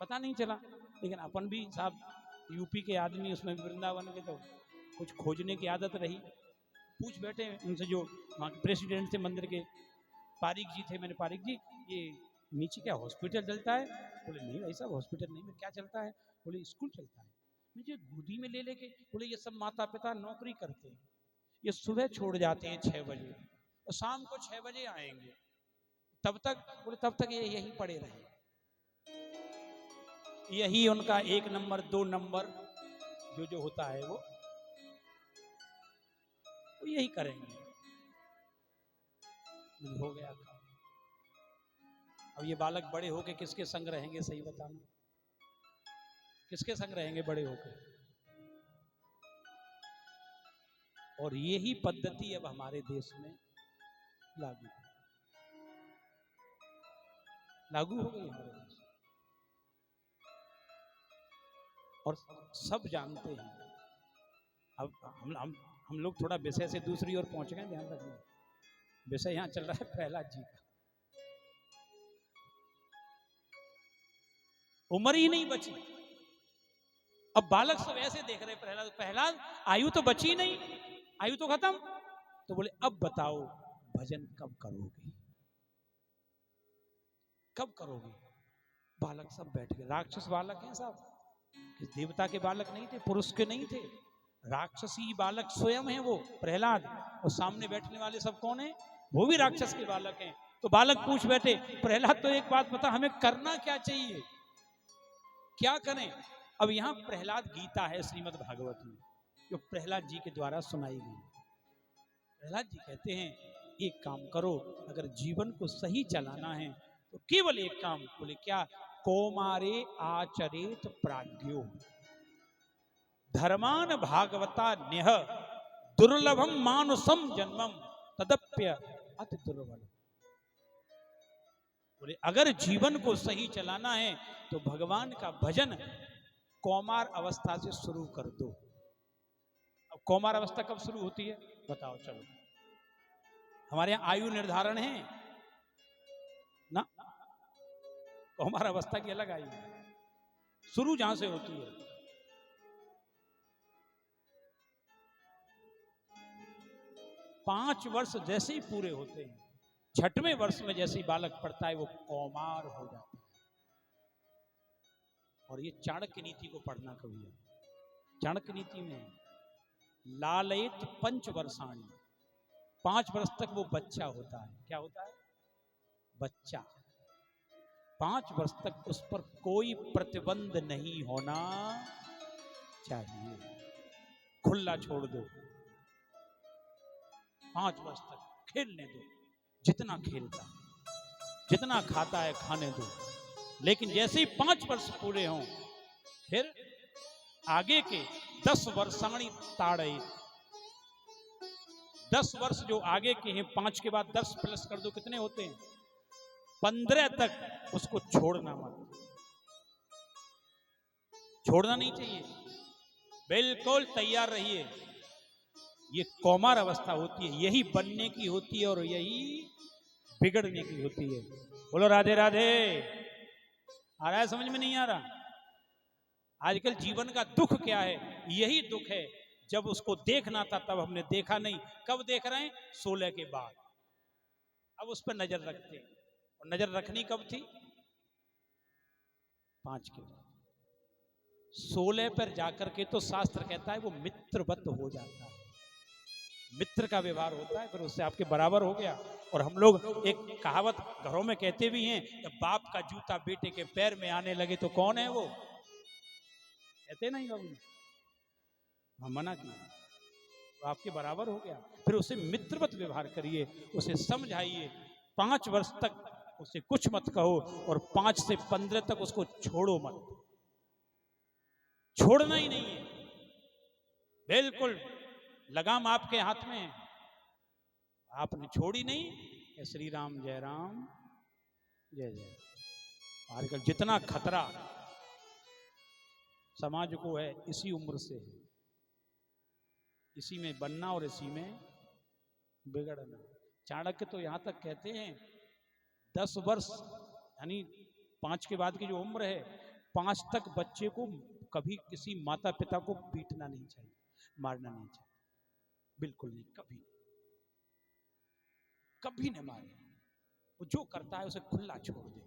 पता नहीं चला। लेकिन अपन भी साहब यूपी के आदमी, उसमें वृंदावन के, तो कुछ खोजने की आदत रही। पूछ बैठे उनसे जो वहाँ के प्रेसिडेंट थे मंदिर के, पारिक जी थे। मैंने पारिक जी ये नीचे क्या हॉस्पिटल चलता है? बोले नहीं भाई साहब हॉस्पिटल नहीं। क्या चलता है? बोले स्कूल चलता है। मुझे गोदी में ले लेके, बोले ये सब माता पिता नौकरी करते हैं, ये सुबह छोड़ जाते हैं 6 बजे और शाम को 6 बजे आएंगे, तब तक, बोले तब तक ये यहीं पड़े रहे, यही उनका 1 नंबर 2 नंबर जो होता है वो यही करेंगे। हो गया काम। अब ये बालक बड़े होके किसके संग रहेंगे? सही बताना, किसके संग रहेंगे बड़े होकर? और यही पद्धति अब हमारे देश में लागू हो गई हमारे देश। और सब जानते हैं। अब हम लोग थोड़ा विषय से दूसरी ओर पहुंच गए, ध्यान रखना। विषय यहां चल रहा है प्रहलाद जी का। उम्र ही नहीं बची, अब बालक सब ऐसे देख रहे प्रहलाद आयु तो बची नहीं, आयु तो खत्म। तो बोले अब बताओ भजन कब करोगे, कब करोगे? बालक सब बैठ गए। राक्षस बालक हैं साहब, देवता के बालक नहीं थे, पुरुष के नहीं थे, राक्षसी बालक स्वयं है वो प्रहलाद। और सामने बैठने वाले सब कौन है? वो भी राक्षस के बालक हैं। तो बालक पूछ बैठे, प्रहलाद तो एक बात बता, हमें करना क्या चाहिए, क्या करें? अब यहां प्रहलाद गीता है श्रीमद् भागवत में, जो प्रहलाद जी के द्वारा सुनाई गई। प्रहलाद जी कहते हैं एक काम करो, अगर जीवन को सही चलाना है तो केवल एक काम। बोले क्या? कौमारे आचरेत प्राज्ञो धर्मान भागवता नेह दुर्लभम मानुषम जन्मम तदप्य अति दुर्लभ। बोले अगर जीवन को सही चलाना है तो भगवान का भजन कौमार अवस्था से शुरू कर दो। अब कौमार अवस्था कब शुरू होती है बताओ? चलो हमारे यहां आयु निर्धारण है ना, कौमार अवस्था की अलग आयु है, शुरू जहां से होती है। 5 वर्ष जैसे ही पूरे होते हैं, 6वें वर्ष में जैसे ही बालक पढ़ता है वो कौमार हो जाता है। और ये चाणक्य नीति को पढ़ना कभी है। चाणक्य नीति में लालयित 5 वर्षाणी, 5 वर्ष तक वो बच्चा होता है। क्या होता है? बच्चा। 5 वर्ष तक उस पर कोई प्रतिबंध नहीं होना चाहिए, खुला छोड़ दो। 5 वर्ष तक खेलने दो, जितना खेलता है, जितना खाता है खाने दो। लेकिन जैसे ही 5 वर्ष पूरे हों फिर आगे के 10 वर्षाणी ताड़े, 10 वर्ष जो आगे के हैं, 5 के बाद 10 प्लस कर दो, कितने होते हैं? 15 तक उसको छोड़ना मत, छोड़ना नहीं चाहिए, बिल्कुल तैयार रहिए। ये कौमार अवस्था होती है, यही बनने की होती है और यही बिगड़ने की होती है। बोलो राधे राधे। आ रहा है? समझ में नहीं आ रहा? आजकल जीवन का दुख क्या है? यही दुख है, जब उसको देखना था तब हमने देखा नहीं। कब देख रहे हैं? 16 के बाद। अब उस पर नजर रखते हैं, और नजर रखनी कब थी? 5 के बाद। 16 पर जाकर के तो शास्त्र कहता है वो मित्रवत हो जाता है, मित्र का व्यवहार होता है, फिर उससे आपके बराबर हो गया। और हम लोग एक कहावत घरों में कहते भी हैं, जब बाप का जूता बेटे के पैर में आने लगे तो कौन है वो? कहते नहीं बाबू, हम मना किया, तो आपके बराबर हो गया। फिर उसे मित्रवत व्यवहार करिए, उसे समझाइए। 5 वर्ष तक उसे कुछ मत कहो और 5 से 15 तक उसको छोड़ो मत, छोड़ना ही नहीं है, बिल्कुल लगाम आपके हाथ में है। आपने छोड़ी नहीं। श्री राम जय राम जय जय। आजकल जितना खतरा समाज को है इसी उम्र से है, इसी में बनना और इसी में बिगड़ना। चाणक्य तो यहां तक कहते हैं 10 वर्ष यानी 5 के बाद की जो उम्र है, 5 तक बच्चे को कभी किसी माता पिता को पीटना नहीं चाहिए, मारना नहीं चाहिए, बिल्कुल नहीं, कभी कभी न मारे। वो जो करता है उसे खुला छोड़ दे,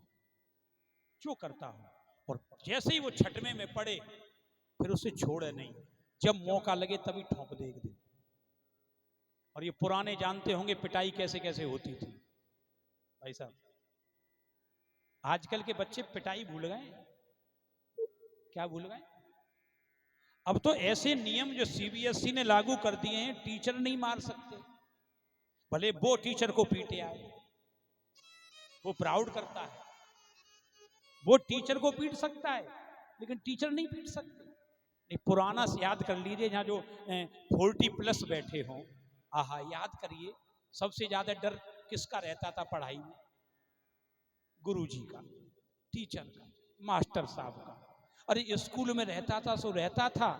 जो करता हो। और जैसे ही वो 6वें में पड़े फिर उसे छोड़े नहीं, जब मौका लगे तभी ठोक दे एक दिन। और ये पुराने जानते होंगे पिटाई कैसे कैसे होती थी भाई साहब। आजकल के बच्चे पिटाई भूल गए। क्या भूल गए? अब तो ऐसे नियम जो सीबीएसई ने लागू कर दिए हैं, टीचर नहीं मार सकते, भले वो टीचर को पीटे आए, वो प्राउड करता है, वो टीचर को पीट सकता है लेकिन टीचर नहीं पीट सकते। नहीं, पुराना से याद कर लीजिए, जहां जो 40+ बैठे हों, आहा याद करिए, सबसे ज्यादा डर किसका रहता था पढ़ाई में? गुरुजी का, टीचर का, मास्टर साहब का। अरे स्कूल में रहता था सो रहता था,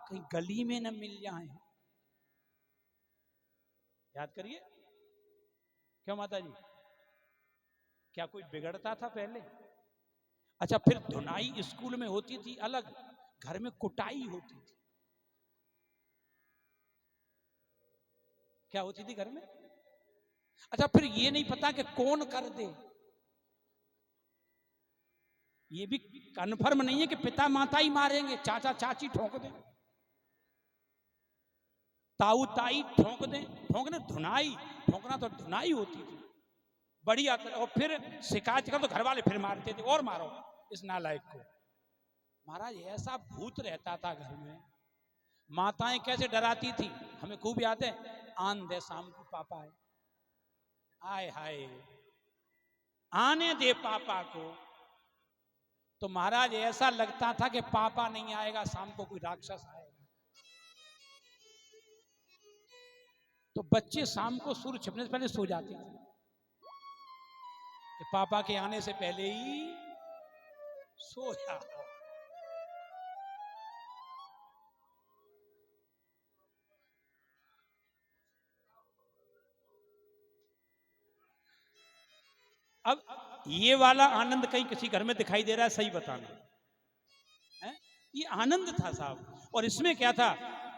कहीं गली में न मिल जाए। याद करिए, क्यों माता जी? क्या कोई बिगड़ता था पहले? अच्छा, फिर धुनाई स्कूल में होती थी अलग, घर में कुटाई होती थी। क्या होती थी घर में? अच्छा, फिर ये नहीं पता कि कौन कर दे, ये भी कन्फर्म नहीं है कि पिता माता ही मारेंगे, चाचा चाची ठोक दें, ताऊ ताई ठोक दें। ठोकना धुनाई, ठोकना तो धुनाई होती थी बढ़िया। और फिर शिकायत कर तो घर वाले फिर मारते थे, और मारो इस नालायक को। महाराज ऐसा भूत रहता था घर में। माताएं कैसे डराती थी हमें खूब याद है। आन दे शाम को पापा है, आए हाय आने दे पापा को, तो महाराज ऐसा लगता था कि पापा नहीं आएगा, शाम को कोई राक्षस आएगा। तो बच्चे शाम को सूर्य छिपने से पहले सो जाते थे कि पापा के आने से पहले ही सो जाओ। अब ये वाला आनंद कहीं किसी घर में दिखाई दे रहा है? सही बताना है? ये आनंद था साहब। और इसमें क्या था,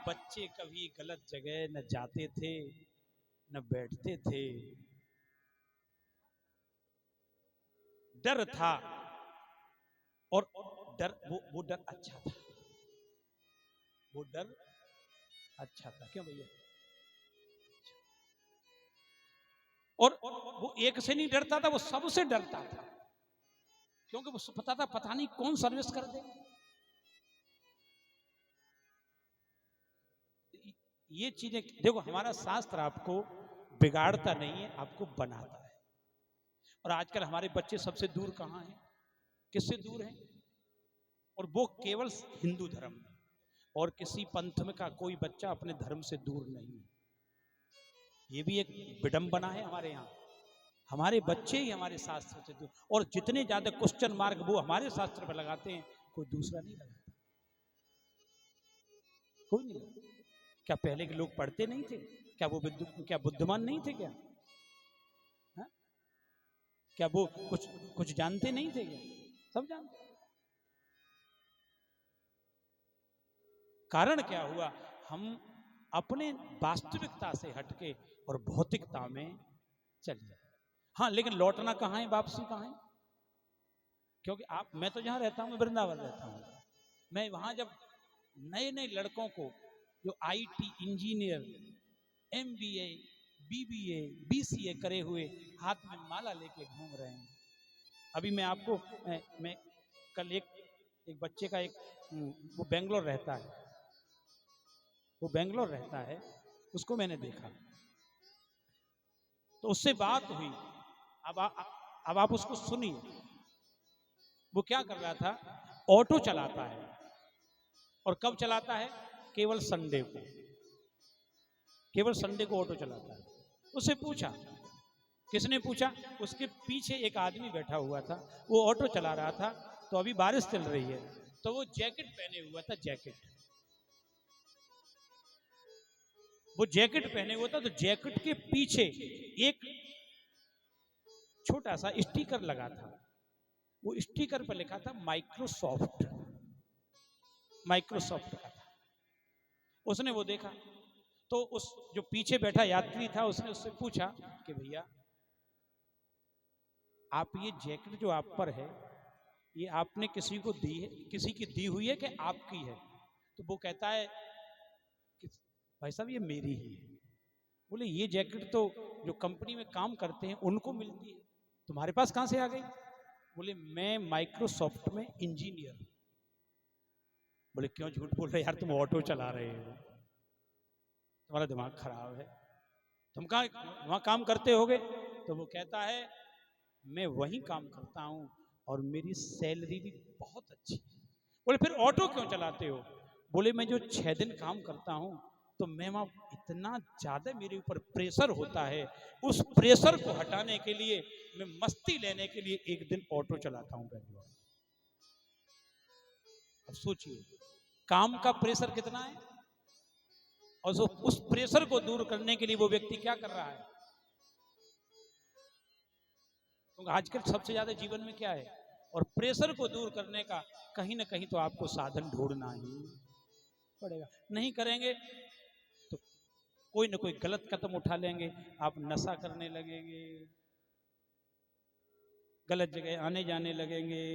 बच्चे कभी गलत जगह न जाते थे न बैठते थे, डर था। और डर वो डर अच्छा था, वो डर अच्छा था। क्यों भैया? और वो एक से नहीं डरता था, वो सबसे डरता था, क्योंकि वो पता था पता नहीं कौन सर्विस कर दे। ये चीजें देखो, हमारा शास्त्र आपको बिगाड़ता नहीं है, आपको बनाता है। और आजकल हमारे बच्चे सबसे दूर कहां हैं? किससे दूर हैं? और वो केवल हिंदू धर्म में, और किसी पंथ में का कोई बच्चा अपने धर्म से दूर नहीं है। ये भी एक विडंबना है हमारे यहाँ। हमारे बच्चे ही हमारे शास्त्र से दूर, और जितने ज्यादा क्वेश्चन मार्क वो हमारे शास्त्र पर लगाते हैं, कोई दूसरा नहीं लगाता, कोई नहीं लगाता। क्या पहले के लोग पढ़ते नहीं थे? क्या वो क्या बुद्धिमान नहीं थे क्या? हा? क्या वो कुछ कुछ जानते नहीं थे क्या? सब जानते। कारण क्या हुआ? हम अपने वास्तविकता से हटके और भौतिकता में चले जाए। हाँ, लेकिन लौटना कहाँ है, वापसी कहाँ है? क्योंकि मैं तो जहां रहता हूं, मैं वृंदावन रहता हूं। मैं वहां जब नए नए लड़कों को जो IT engineer, MBA, BBA, BCA करे हुए हाथ में माला लेके घूम रहे हैं। अभी मैं आपको मैं कल एक बच्चे का वो बेंगलोर रहता है, वो बेंगलोर रहता है, उसको मैंने देखा, तो उससे बात हुई। अब आप उसको सुनिए। वो क्या कर रहा था? ऑटो चलाता है। और कब चलाता है? केवल संडे को, केवल संडे को ऑटो चलाता है। उससे पूछा, किसने पूछा? उसके पीछे एक आदमी बैठा हुआ था, वो ऑटो चला रहा था। तो अभी बारिश चल रही है, तो वो जैकेट पहने हुआ था, जैकेट, वो जैकेट पहने हुआ था। तो जैकेट के पीछे एक छोटा सा स्टिकर लगा था। वो स्टिकर पर लिखा था माइक्रोसॉफ्ट, माइक्रोसॉफ्ट का था। उसने वो देखा, तो उस जो पीछे बैठा यात्री था, उसने उससे पूछा कि भैया, आप ये जैकेट जो आप पर है, ये आपने किसी को दी है, किसी की दी हुई है कि आपकी है? तो वो कहता है कि भाई साहब, ये मेरी ही है। बोले, ये जैकेट तो जो कंपनी में काम करते हैं उनको मिलती है, तुम्हारे पास कहां से आ गई? बोले, मैं माइक्रोसॉफ्ट में इंजीनियर। बोले, क्यों झूठ बोल रहे यार, तुम ऑटो चला रहे हो, तुम्हारा दिमाग खराब है, तुम कहाँ वहां काम करते होगे? तो वो कहता है, मैं वहीं काम करता हूं और मेरी सैलरी भी बहुत अच्छी है। बोले, फिर ऑटो क्यों चलाते हो? बोले, मैं जो 6 दिन काम करता हूं, तो मैं वहां इतना ज्यादा मेरे ऊपर प्रेशर होता है, उस प्रेशर को हटाने के लिए, मैं मस्ती लेने के लिए एक दिन ऑटो चलाता हूं बेंगलोर। अब सोचिए, काम का प्रेशर कितना है, और उस प्रेशर को दूर करने के लिए वो व्यक्ति क्या कर रहा है? क्योंकि आजकल सबसे ज्यादा जीवन में क्या है? और प्रेशर को दूर करने का कहीं ना कहीं तो आपको साधन ढूंढना ही पड़ेगा। नहीं करेंगे तो कोई ना कोई गलत कदम उठा लेंगे, आप नशा करने लगेंगे, गलत जगह आने जाने लगेंगे।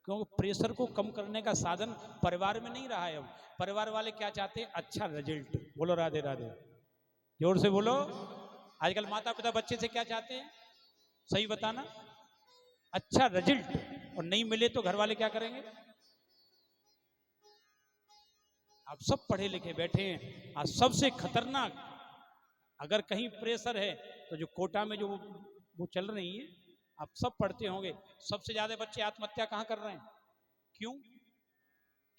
क्योंकि प्रेशर को कम करने का साधन परिवार में नहीं रहा है। अब परिवार वाले क्या चाहते हैं? अच्छा रिजल्ट। बोलो राधे राधे, जोर से बोलो। आजकल माता पिता बच्चे से क्या चाहते हैं? सही बताना, अच्छा रिजल्ट। और नहीं मिले तो घर वाले क्या करेंगे? आप सब पढ़े लिखे बैठे हैं, आज सबसे खतरनाक अगर कहीं प्रेशर है तो जो कोटा में जो वो चल रही है, आप सब पढ़ते होंगे, सबसे ज्यादा बच्चे आत्महत्या कहां कर रहे हैं? क्यों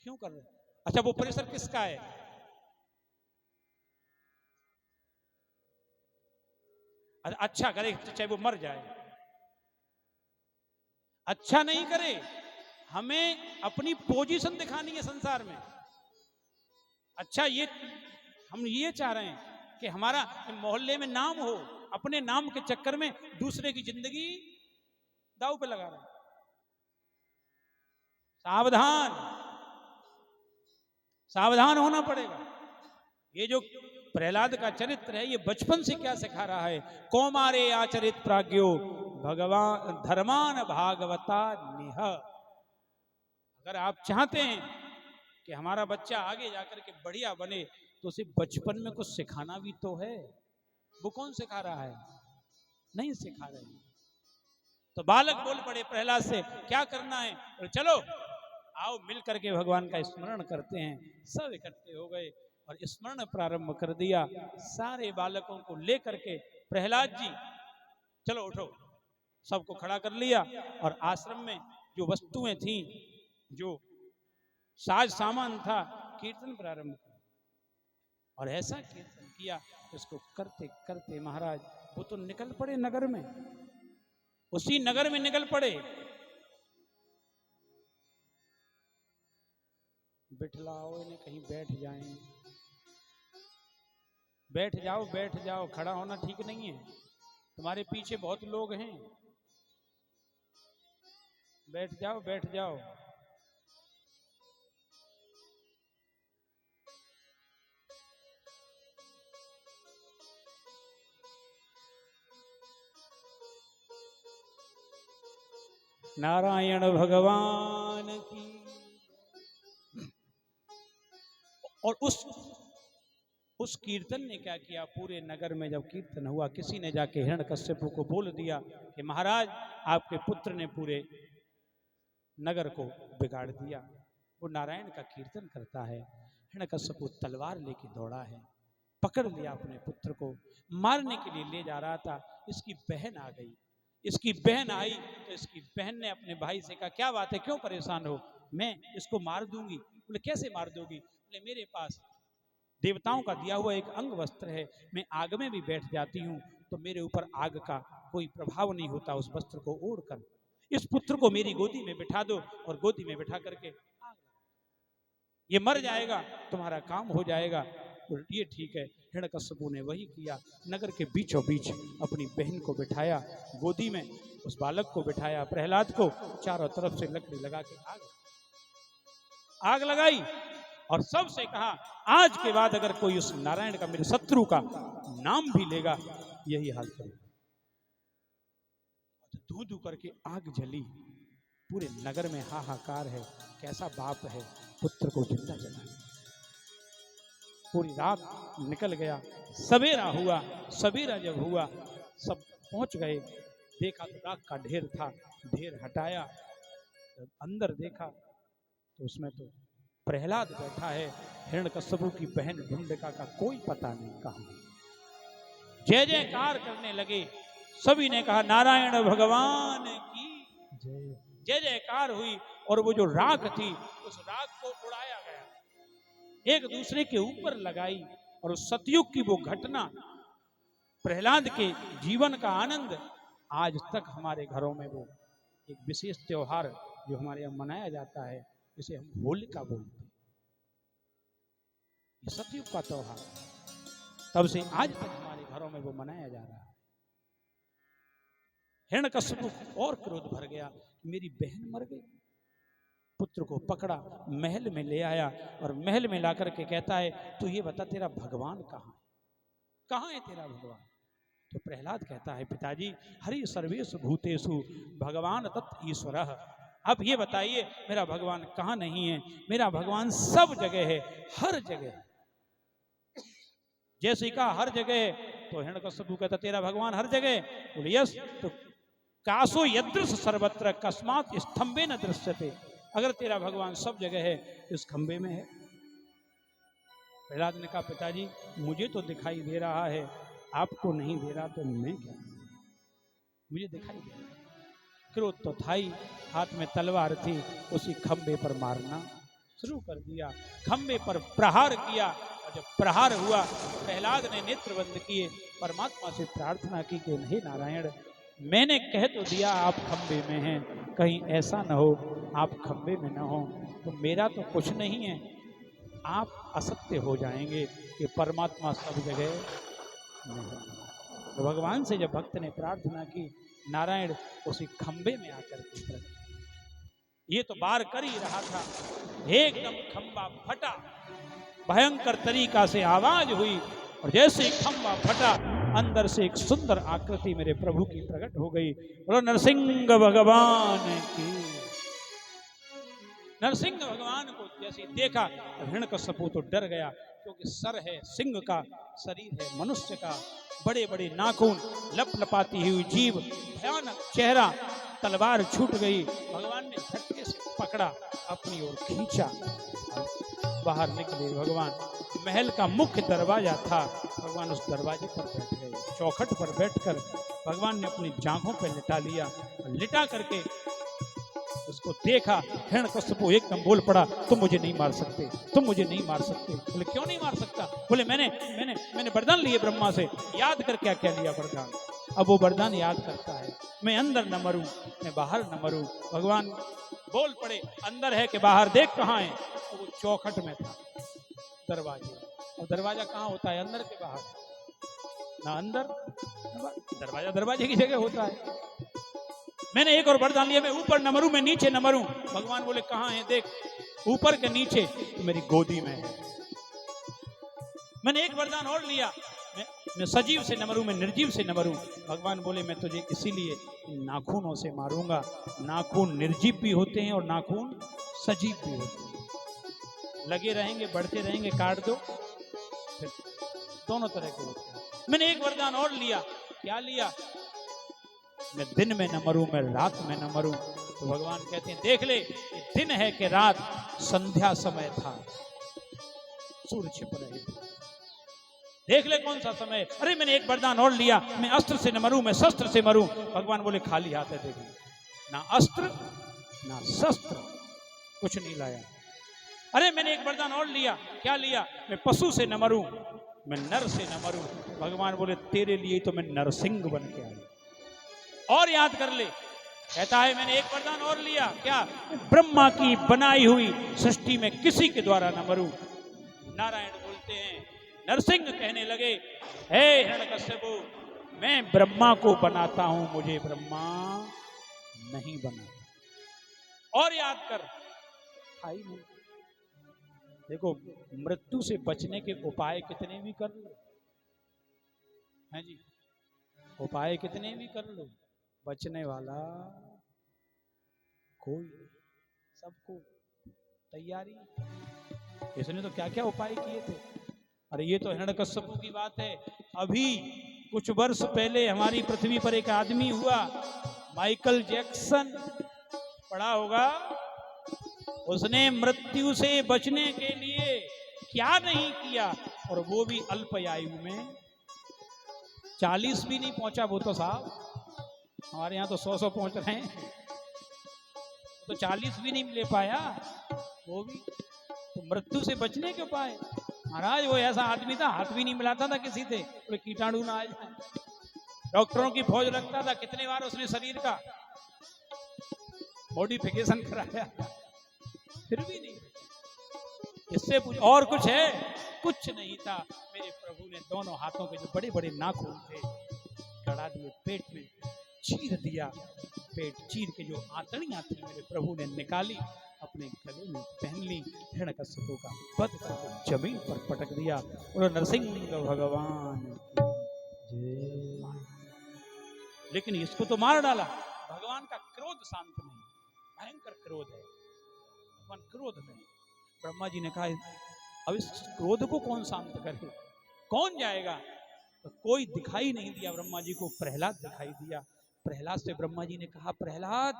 क्यों कर रहे हैं? अच्छा, वो प्रेशर किसका है? अच्छा करे तो चाहे वो मर जाए, अच्छा नहीं करे, हमें अपनी पोजीशन दिखानी है संसार में। अच्छा, ये हम ये चाह रहे हैं कि हमारा मोहल्ले में नाम हो, अपने नाम के चक्कर में दूसरे की जिंदगी दांव पे लगा रहे हैं। सावधान, सावधान होना पड़ेगा। ये जो प्रहलाद का चरित्र है, ये बचपन से क्या सिखा रहा है? कौमारे आचरित प्राज्ञो भगवान धर्मान भागवता निह। अगर आप चाहते हैं कि हमारा बच्चा आगे जाकर के बढ़िया बने, तो उसे बचपन में कुछ सिखाना भी तो है। वो कौन सिखा रहा है? नहीं सिखा रहे। तो बालक बोल पड़े प्रहलाद से, क्या करना है? और चलो आओ मिल करके भगवान का स्मरण करते हैं। सब इकट्ठे हो गए और स्मरण प्रारंभ कर दिया। सारे बालकों को लेकर के प्रहलाद जी, चलो उठो, सबको खड़ा कर लिया और आश्रम में जो वस्तुएं थी, जो साज सामान था, कीर्तन प्रारंभ किया। और ऐसा कीर्तन किया, इसको करते करते महाराज वो तो निकल पड़े नगर में, उसी नगर में निकल पड़े। बिठलाओ इन्हें, कहीं बैठ जाएं। बैठ जाओ बैठ जाओ, खड़ा होना ठीक नहीं है, तुम्हारे पीछे बहुत लोग हैं। बैठ जाओ बैठ जाओ। नारायण भगवान की। और उस कीर्तन ने क्या किया, पूरे नगर में जब कीर्तन हुआ, किसी ने जाके हिरण्यकश्यप को बोल दिया कि महाराज आपके पुत्र ने पूरे नगर को बिगाड़ दिया। वो नारायण का कीर्तन करता है। हिरण्यकश्यप तलवार लेके दौड़ा है, पकड़ लिया अपने पुत्र को, मारने के लिए ले जा रहा था। इसकी बहन आ गई। इसकी बहन आई तो इसकी बहन ने अपने भाई से कहा, क्या बात है, क्यों परेशान हो? मैं इसको मार दूंगी। बोले कैसे मार दोगी? बोले मेरे पास देवताओं का दिया हुआ एक अंग वस्त्र है, मैं आग में भी बैठ जाती हूँ तो मेरे ऊपर आग का कोई प्रभाव नहीं होता। उस वस्त्र को ओढ़कर इस पुत्र को मेरी गोदी में बिठा दो और गोदी में बिठा करके आग लगा, ये मर जाएगा, तुम्हारा काम हो जाएगा। तो ये ठीक है। हिरण्यकश्यप ने वही किया। नगर के बीचों बीच अपनी बहन को बिठाया गोदी में, उस बालक को बिठाया, प्रहलाद को, चारों तरफ से लकड़ी लगा के आग लगाई और सबसे कहा, आज के बाद अगर कोई उस नारायण का, मेरे शत्रु का नाम भी लेगा, यही हाल करेगा। धू धू करके आग जली, पूरे नगर में हाहाकार है। कैसा बाप है पुत्र को जिंदा जला। पूरी रात निकल गया, सवेरा हुआ। सवेरा जब हुआ, सब पहुंच गए, देखा तो राख का ढेर था। ढेर हटाया, जब अंदर देखा तो उसमें तो प्रहलाद बैठा है। हिरण्यकश्यप की बहन ढूंढका का कोई पता नहीं कहां है। जय जयकार करने लगे, सभी ने कहा नारायण भगवान की जय। जय जयकार हुई और वो जो राख थी, उस राख को उड़ाया गया, एक दूसरे के ऊपर लगाई। और उस सतयुग की वो घटना, प्रहलाद के जीवन का आनंद, आज तक हमारे घरों में वो एक विशेष त्योहार जो हमारे यहाँ मनाया जाता है, जिसे हम होलिका बोलते हैं, ये सतयुग का त्योहार, तब से आज तक हमारे घरों में वो मनाया जा रहा है। हिरण्यकश्यप और क्रोध भर गया, मेरी बहन मर गई। पुत्र को पकड़ा, महल में ले आया और महल में लाकर के कहता है, तू ये बता तेरा भगवान कहाँ है? कहाँ है तेरा भगवान? तो प्रहलाद कहता है, पिताजी हरि सर्वेषु भूतेषु भगवान तत् ईश्वरः। अब ये बताइए मेरा भगवान कहाँ नहीं है? मेरा भगवान सब जगह है, हर जगह। जैसे कहा हर जगह, तो हिरण्यकश्यप कहता तेरा भगवान हर जगह? बोले यस। तो कासो यदृश सर्वत्र कस्मात् स्तंभे न दृश्यते। अगर तेरा भगवान सब जगह है, इस खंबे में है। प्रहलाद ने कहा, पिताजी मुझे तो दिखाई दे रहा है, आपको नहीं दे रहा तो मैं क्या, मुझे दिखाई दे रहा है। क्रोध तो था ही, हाथ में तलवार थी, उसी खंबे पर मारना शुरू कर दिया। खंबे पर प्रहार किया और जब प्रहार हुआ प्रहलाद ने नेत्र बंद किए, परमात्मा से प्रार्थना की कि हे नारायण, मैंने कह तो दिया आप खंबे में हैं, कहीं ऐसा न हो आप खंबे में न हो, तो मेरा तो कुछ नहीं है, आप असत्य हो जाएंगे कि परमात्मा सब जगह नहीं। तो भगवान से जब भक्त ने प्रार्थना की, नारायण उसी खंबे में आकर के प्रकट। ये तो बार कर ही रहा था, एकदम खंबा फटा, भयंकर तरीका से आवाज हुई और जैसे ही खंबा फटा अंदर से एक सुंदर आकृति मेरे प्रभु की प्रकट हो गई। बोलो नरसिंह भगवान की। नरसिंह भगवान को जैसे देखा हिरण्यकश्यपु तो डर गया, क्योंकि सर है सिंह का, शरीर है मनुष्य का, बड़े बड़े नाखून, लप लपाती हुई जीभ, भयानक चेहरा, तलवार छूट गई। भगवान ने झटके से पकड़ा, अपनी ओर खींचा, बाहर निकले भगवान। महल का मुख्य दरवाजा था, भगवान उस दरवाजे पर बैठ गए। चौखट पर बैठकर भगवान ने अपनी जांघों पर लिटा लिया, लिटा करके उसको देखा। हिरण्यकश्यपु एकदम बोल पड़ा, तुम मुझे नहीं मार सकते, तुम मुझे नहीं मार सकते। बोले क्यों नहीं मार सकता? बोले मैंने वरदान लिए ब्रह्मा से। याद कर क्या क्या लिया वरदान? अब वो वरदान याद करता है, मैं अंदर न मरूं, मैं बाहर न मरूं। भगवान बोल पड़े, अंदर है कि बाहर, देख कहाँ है। तो वो चौखट में था दरवाजे। और दरवाजा कहाँ होता है? अंदर के बाहर, ना अंदर दरवाजा दरवाजे की जगह होता है। मैंने एक और वरदान लिया, मैं ऊपर न मरूं, मैं नीचे न मरूं। भगवान बोले कहाँ है? देख ऊपर के नीचे, तो मेरी गोदी में है। मैंने एक वरदान और लिया, मैं सजीव से न मरूं, मैं निर्जीव से न मरूं। भगवान बोले मैं तुझे इसीलिए नाखूनों से मारूंगा। नाखून निर्जीव भी होते हैं और नाखून सजीव भी होते हैं, लगे रहेंगे, बढ़ते रहेंगे, काट दो, फिर दोनों तरह के होते हैं। मैंने एक वरदान और लिया, क्या लिया? मैं दिन में न मरूं, मैं रात में न मरूं। तो भगवान कहते हैं देख ले, ये दिन है कि रात? संध्या समय था, सूर्य छिप रहे थे, देख ले कौन सा समय। अरे मैंने एक वरदान और लिया, मैं अस्त्र से न मरूं, मैं शस्त्र से मरूं। भगवान बोले खाली हाथ है, देख ना अस्त्र ना शस्त्र, कुछ नहीं लाया। अरे मैंने एक वरदान और लिया, क्या लिया? मैं पशु से न मरूं, मैं नर से न मरूं। भगवान बोले तेरे लिए तो मैं नरसिंह बन के आया। और याद कर ले, कहता है मैंने एक वरदान और लिया, क्या? ब्रह्मा की बनाई हुई सृष्टि में किसी के द्वारा न मरूं। नारायण बोलते हैं, नरसिंह कहने लगे, हे हिरण्यकश्यपु, मैं ब्रह्मा को बनाता हूं, मुझे ब्रह्मा नहीं बना। और याद कर, आई नहीं। देखो मृत्यु से बचने के उपाय कितने भी कर लो, है जी, उपाय कितने भी कर लो, बचने वाला कोई, सबको तैयारी। इसने तो क्या क्या उपाय किए थे। अरे ये तो हिरण्यकश्यपु की बात है। अभी कुछ वर्ष पहले हमारी पृथ्वी पर एक आदमी हुआ, माइकल जैक्सन, पढ़ा होगा। उसने मृत्यु से बचने के लिए क्या नहीं किया, और वो भी अल्पायु में। 40 भी नहीं पहुंचा वो तो साहब, हमारे यहाँ तो 100 पहुंच रहे हैं, तो 40 भी नहीं ले पाया वो भी। तो मृत्यु से बचने के उपाय, महाराज वो ऐसा आदमी था, हाथ भी नहीं मिलाता था किसी से, कोई कीटाणु ना आ जाए। डॉक्टरों की फौज रखता था, कितने बार उसने शरीर का मॉडिफिकेशन कराया, फिर भी नहीं। इससे और कुछ है? कुछ नहीं था। मेरे प्रभु ने दोनों हाथों के जो बड़े बड़े नाखून थे गड़ा दिए, पेट में चीर दिया। पेट चीर के जो आंतड़ियां थी मेरे प्रभु ने निकाली, अपने गले में पहन ली। हिरण्यकश्यपु का वध करके जमीन पर पटक दिया। बोलो नरसिंह भगवान की जय। लेकिन इसको तो मार डाला। भगवान का क्रोध शांत नहीं, भयंकर क्रोध है, भगवान क्रोध में। ब्रह्मा जी ने कहा अब इस क्रोध को कौन शांत करे, कौन जाएगा? तो कोई दिखाई नहीं दिया ब्रह्मा जी को, प्रहलाद दिखाई दिया। प्रहलाद से ब्रह्मा जी ने कहा, प्रहलाद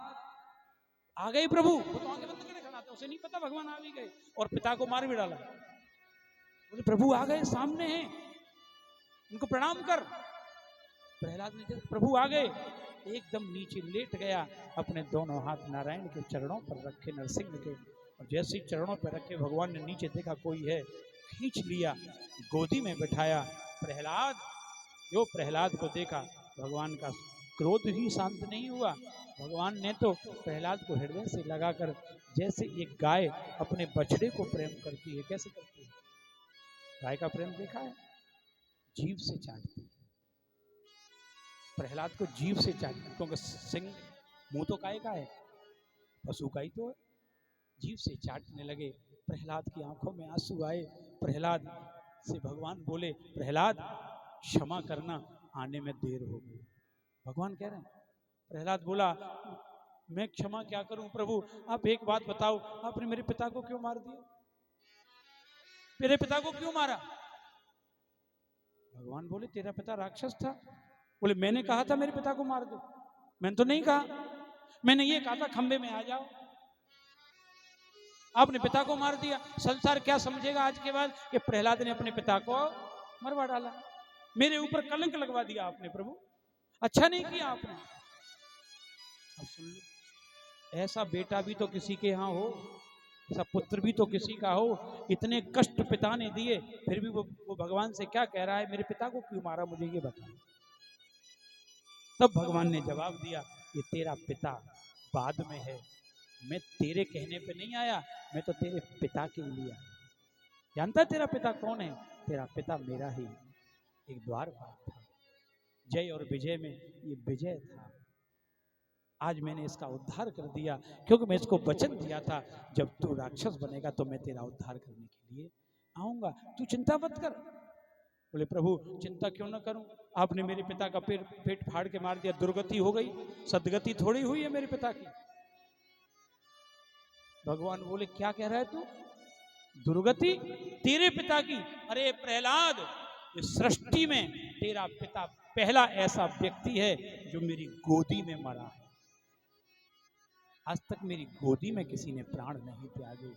आ गए प्रभु। वो तो आंखें बंद करके खड़ा था, उसे नहीं पता भगवान आ भी गए, और पिता को मार भी डाला। बोले प्रभु आ गए, सामने हैं, उनको प्रणाम कर। प्रहलाद ने कहा प्रभु आ गए, एकदम नीचे लेट गया, अपने दोनों हाथ नारायण के चरणों पर रखे, नरसिंह के, और जैसे ही चरणों पर रखे भगवान ने नीचे देखा कोई है, खींच लिया, गोदी में बिठाया। प्रहलाद, जो प्रहलाद को देखा, भगवान का क्रोध ही शांत नहीं हुआ। भगवान ने तो प्रहलाद को हृदय से लगाकर, जैसे एक गाय अपने बछड़े को प्रेम करती है, कैसे करती है? गाय का प्रेम देखा है? जीभ से चाटती है। प्रहलाद को जीभ से चाटती, क्योंकि सिंह, मुंह तो गाय का है, पशु का ही तो है। जीभ से चाटने लगे। प्रहलाद की आंखों में आंसू आए। प्रहलाद से भगवान बोले, प्रहलाद क्षमा करना, आने में देर हो गई। भगवान कह रहे हैं। प्रहलाद बोला, मैं क्षमा क्या करूं प्रभु, आप एक बात बताओ, आपने मेरे पिता को क्यों मार दिया? मेरे पिता को क्यों मारा? भगवान बोले, तेरा पिता राक्षस था। बोले, मैंने कहा था मेरे पिता को मार दो? मैंने तो नहीं कहा, मैंने ये कहा था खंबे में आ जाओ। आपने पिता को मार दिया। संसार क्या समझेगा आज के बाद कि प्रहलाद ने अपने पिता को मरवा डाला? मेरे ऊपर कलंक लगवा दिया आपने प्रभु, अच्छा नहीं किया आपने। अब सुन लो, ऐसा बेटा भी तो किसी के यहाँ हो, ऐसा पुत्र भी तो किसी का हो। इतने कष्ट पिता ने दिए, फिर भी वो भगवान से क्या कह रहा है, मेरे पिता को क्यों मारा, मुझे ये बता। तब भगवान ने जवाब दिया, ये तेरा पिता बाद में है, मैं तेरे कहने पे नहीं आया, मैं तो तेरे पिता के लिए आया। जानता है तेरा पिता कौन है? तेरा पिता मेरा ही एक द्वारपाल था। जय और विजय में ये विजय था। आज मैंने इसका उद्धार कर दिया, क्योंकि मैं इसको वचन दिया था, जब तू राक्षस बनेगा तो मैं तेरा उद्धार करने के लिए आऊंगा, तू चिंता मत कर। बोले, प्रभु चिंता क्यों ना करूं, आपने मेरे पिता का पेट फाड़ के मार दिया, दुर्गति हो गई, सदगति थोड़ी हुई है मेरे पिता की। भगवान बोले, क्या कह रहा है तू? दुर्गति तेरे पिता की? अरे प्रहलाद, इस सृष्टि में तेरा पिता पहला ऐसा व्यक्ति है जो मेरी गोदी में मरा है। आज तक मेरी गोदी में किसी ने प्राण नहीं त्यागे।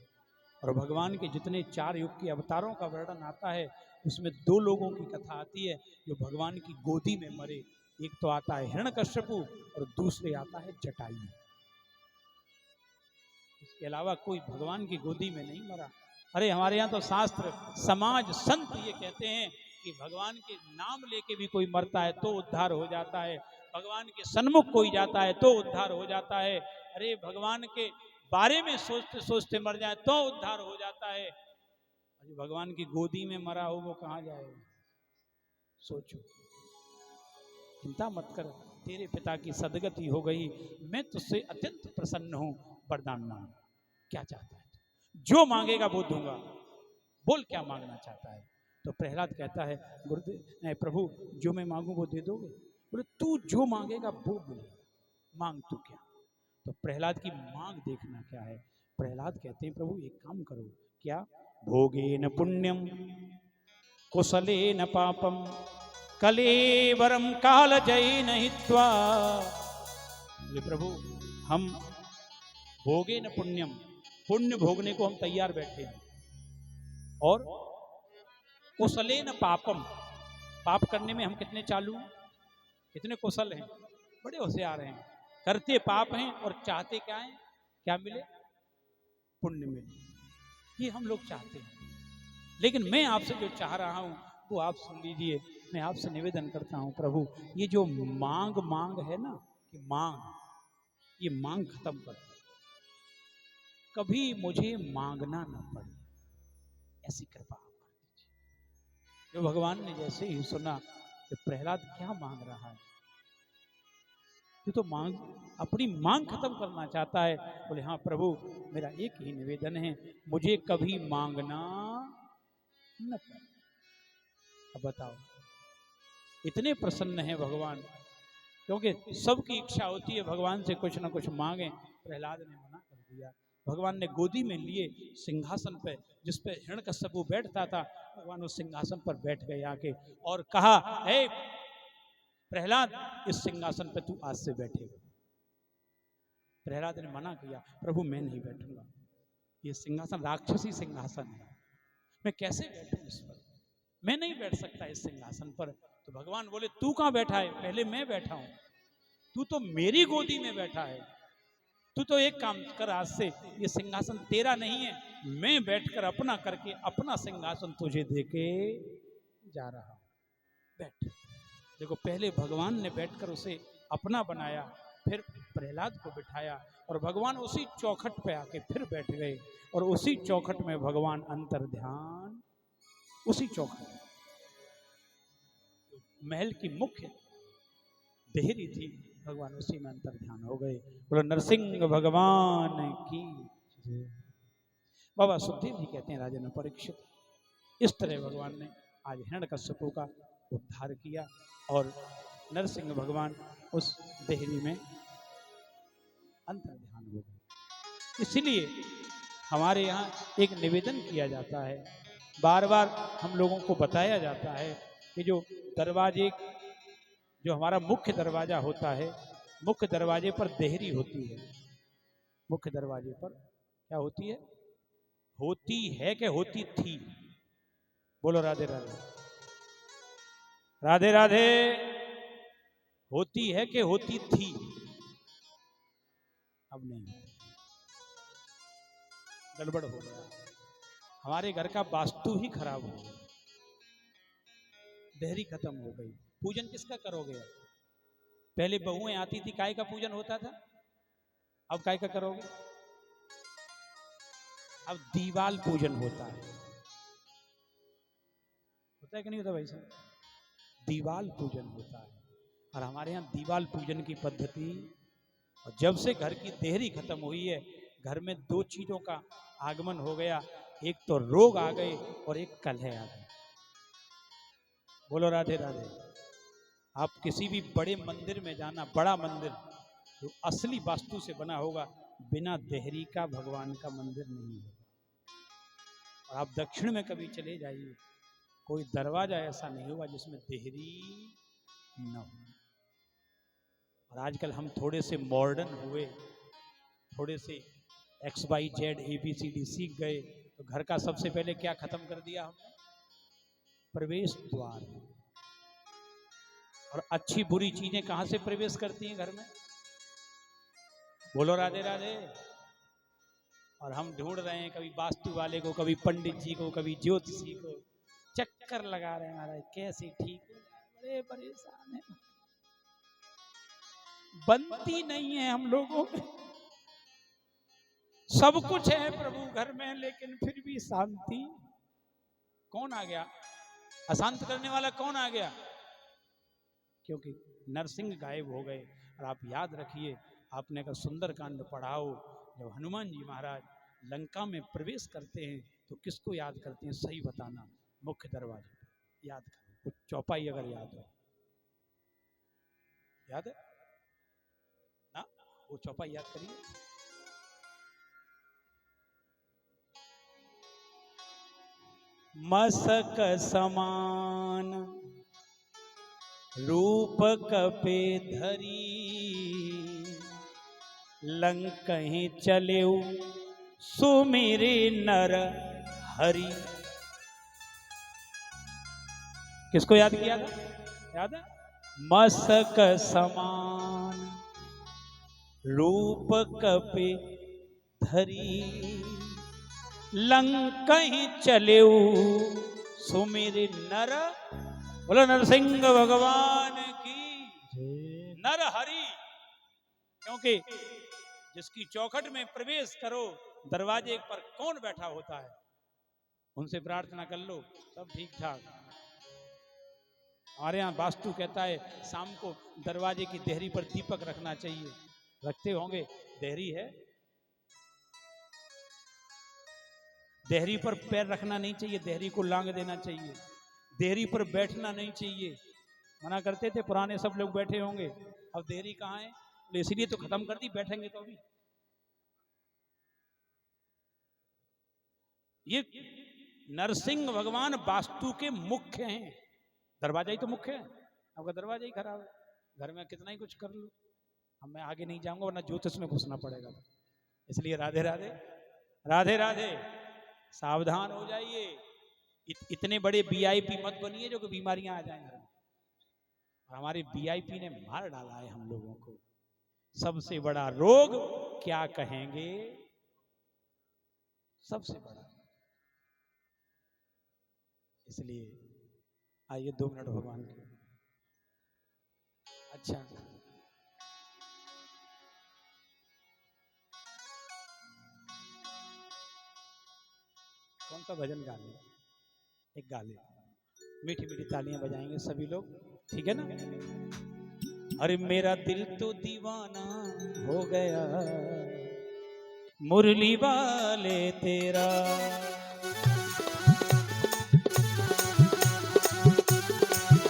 और भगवान के जितने 4 युग के अवतारों का वर्णन आता है, उसमें 2 लोगों की कथा आती है जो भगवान की गोदी में मरे। एक तो आता है हिरण्यकश्यपु और दूसरे आता है जटायु। इसके अलावा कोई भगवान की गोदी में नहीं मरा। अरे हमारे यहाँ तो शास्त्र, समाज, संत ये कहते हैं कि भगवान के नाम लेके भी कोई मरता है तो उद्धार हो जाता है, भगवान के सन्मुख कोई जाता है तो उद्धार हो जाता है। अरे भगवान के बारे में सोचते सोचते मर जाए तो उद्धार हो जाता है। अरे भगवान की गोदी में मरा हो वो कहाँ जाएगा? सोचो, चिंता मत कर, तेरे पिता की सदगति हो गई, मैं तुझसे अत्यंत प्रसन्न हूं, वरदान मांग, क्या चाहता है? जो मांगेगा वो दूंगा, बोल क्या मांगना चाहता है? तो प्रहलाद कहता है, गुरुदेव प्रभु जो मैं मांगू वो दे दोगे? बोले, तू जो मांगेगा वो मिलेगा, मांग तू क्या? तो प्रहलाद की मांग देखना क्या है। प्रहलाद कहते हैं, प्रभु एक काम करो, क्या? भोगेन पुण्यम कुशलेन पापम कलेवरम काल जयेन हित्वा। प्रभु हम भोगेन पुण्यम, पुण्य भोगने को हम तैयार बैठे हैं, और कुशलेन पापम, पाप करने में हम कितने चालू हैं, कितने कुशल हैं, बड़े होशियार हैं। करते पाप हैं और चाहते क्या है? क्या मिले? पुण्य मिले, ये हम लोग चाहते हैं। लेकिन मैं आपसे जो चाह रहा हूं वो आप सुन लीजिए। मैं आपसे निवेदन करता हूं, प्रभु ये जो मांग है ना, कि मांग, ये मांग खत्म कर, कभी मुझे मांगना ना पड़े, ऐसी कृपा आप कर दीजिए। जो भगवान ने जैसे ही सुना कि प्रहलाद क्या मांग रहा है, तो मांग, अपनी मांग खत्म करना चाहता है। बोले, हाँ प्रभु मेरा एक ही निवेदन है, मुझे कभी मांगना न पड़े। अब बताओ, इतने प्रसन्न है भगवान, क्योंकि सबकी इच्छा होती है भगवान से कुछ ना कुछ मांगे। प्रहलाद ने मना कर दिया। भगवान ने गोदी में लिए सिंहासन पे, जिस पे हिरण्यकश्यप बैठता था, भगवान उस सिंहासन पर बैठ गए आके, और कहा, हे प्रहलाद इस सिंहासन पे तू आज से बैठेगा। प्रहलाद ने मना किया, प्रभु मैं नहीं बैठूंगा, ये सिंहासन राक्षसी सिंहासन है, मैं कैसे बैठूं इस पर, मैं नहीं बैठ सकता इस सिंहासन पर। तो भगवान बोले, तू कहां बैठा है? पहले मैं बैठा हूं, तू तो मेरी गोदी में बैठा है। तू तो एक काम कर, आज से ये सिंहासन तेरा नहीं है, मैं बैठकर अपना करके अपना सिंहासन तुझे देके जा रहा हूं, बैठ। देखो, पहले भगवान ने बैठकर उसे अपना बनाया, फिर प्रहलाद को बिठाया, और भगवान उसी चौखट पे आके फिर बैठ गए, और उसी चौखट में भगवान अंतर ध्यान, उसी चौखट महल की मुख्य देहरी थी, भगवान उसी में अंतर ध्यान हो गए। बोलो नरसिंह भगवान की। बाबा सुखदेव जी कहते हैं, राजा परीक्षित, इस तरह भगवान ने आज हिरण्यकश्यपु का उद्धार किया, और नरसिंह भगवान उस देहरी में अंतर ध्यान हो गए। इसलिए हमारे यहाँ एक निवेदन किया जाता है, बार बार हम लोगों को बताया जाता है कि जो दरवाजे, जो हमारा मुख्य दरवाजा होता है, मुख्य दरवाजे पर देहरी होती है। मुख्य दरवाजे पर क्या होती है? होती है कि होती थी? बोलो राधे राधे, राधे राधे। होती है कि होती थी? अब नहीं, गड़बड़ हो गया, हमारे घर का वास्तु ही खराब हो गया, देहरी खत्म हो गई। पूजन किसका करोगे? पहले बहुएं आती थी, काय का पूजन होता था, अब काय का करोगे? अब दीवाल पूजन होता है कि नहीं होता भाई साहब? दीवाल पूजन होता है, और हमारे यहाँ दीवाल पूजन की पद्धति, और जब से घर की देहरी खत्म हुई है, घर में दो चीजों का आगमन हो गया, एक तो रोग आ गए और एक कलह आ गए। बोलो राधे राधे। आप किसी भी बड़े मंदिर में जाना, बड़ा मंदिर जो असली वास्तु से बना होगा, बिना देहरी का भगवान का मंदिर नहीं होगा। और आप दक्षिण में कभी चले जाइए, कोई दरवाजा ऐसा नहीं होगा जिसमें देहरी न हो। और आजकल हम थोड़े से मॉडर्न हुए, थोड़े से XYZ ABCD सीख गए, तो घर का सबसे पहले क्या खत्म कर दिया हमने? प्रवेश द्वार। और अच्छी बुरी चीजें कहां से प्रवेश करती हैं घर में? बोलो राधे राधे। और हम ढूंढ रहे हैं, कभी वास्तु वाले को, कभी पंडित जी को, कभी ज्योतिषी को, चक्कर लगा रहे हैं महाराज, कैसे ठीक हो, बड़े परेशान है, बनती नहीं है हम लोगों में। सब कुछ है प्रभु घर में, लेकिन फिर भी शांति। कौन आ गया अशांत करने वाला? कौन आ गया? क्योंकि नरसिंह गायब हो गए। और आप याद रखिए, आपने का सुंदरकांड पढ़ाओ, जब हनुमान जी महाराज लंका में प्रवेश करते हैं तो किसको याद करते हैं? सही बताना, मुख्य दरवाजे पर याद करो, कुछ चौपाई अगर याद हो। याद है ना? वो चौपाई याद करिए। मसक समान रूप कपे धरी, लंकहि चलेउ सुमिरे नर हरि। किसको याद किया था? याद है? मसक समान रूप कपे धरी, लंकहि चलेउ सुमिरे नर। बोलो नरसिंह भगवान की। नर हरि, क्योंकि जिसकी चौखट में प्रवेश करो, दरवाजे पर कौन बैठा होता है? उनसे प्रार्थना कर लो, सब ठीक ठाक। हमारे यहाँ वास्तु कहता है शाम को दरवाजे की देहरी पर दीपक रखना चाहिए। रखते होंगे? देहरी है, देहरी पर पैर रखना नहीं चाहिए, देहरी को लांग देना चाहिए, देहरी पर बैठना नहीं चाहिए। मना करते थे पुराने सब लोग, बैठे होंगे। अब देहरी कहाँ है? तो इसलिए तो खत्म कर दी, बैठेंगे तो अभी। ये नरसिंह भगवान वास्तु के मुख्य हैं, दरवाजा ही तो मुख्य है। आपका दरवाजा ही खराब है, घर में कितना ही कुछ कर लो। अब मैं आगे नहीं जाऊंगा, वरना ज्योतिष में घुसना पड़ेगा। इसलिए राधे राधे, राधे राधे, सावधान हो जाइए। इतने बड़े VIP मत बनिए जो कि बीमारियां आ जाएं घर में। हमारे वीआईपी ने मार डाला है हम लोगों को। सबसे बड़ा रोग क्या कहेंगे? सबसे बड़ा। इसलिए आइए 2 मिनट भगवान के। अच्छा, कौन सा भजन गा ले? एक गा ले, मीठी मीठी तालियां बजाएंगे सभी लोग, ठीक है ना? अरे मेरा दिल तो दीवाना हो गया मुरली वाले तेरा।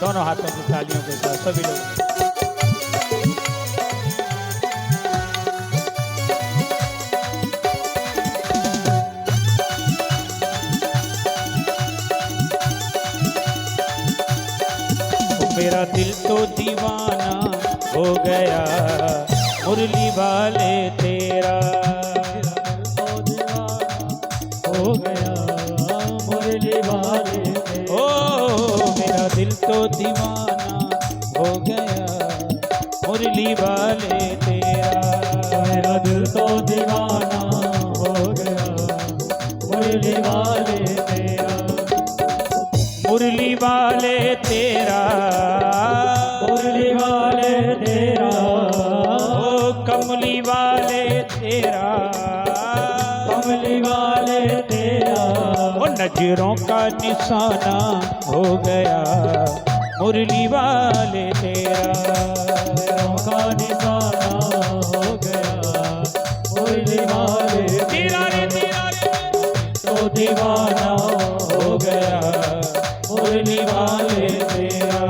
दोनों हाथों की तालियों के साथ सभी लोग। मेरा दिल तो दीवाना हो गया मुरली वाले तेरा। हो गया मुरली वाले तेरा। ओ मेरा दिल तो दीवाना हो गया मुरली वाले तेरा। मेरा दिल तो दीवाना हो गया मुरली वाले तेरा। मुरली वाले तेरा, मुरली वाले तेरा, ओ कमली वाले तेरा, कमली वाले तेरा। ओ नजरों का निशाना हो गया मुरली वाले तेरा। नजरों का निशाना हो गया मुरली वाले तेरा। तेरा तो दीवाना हो गया मुरली वाले तेरा।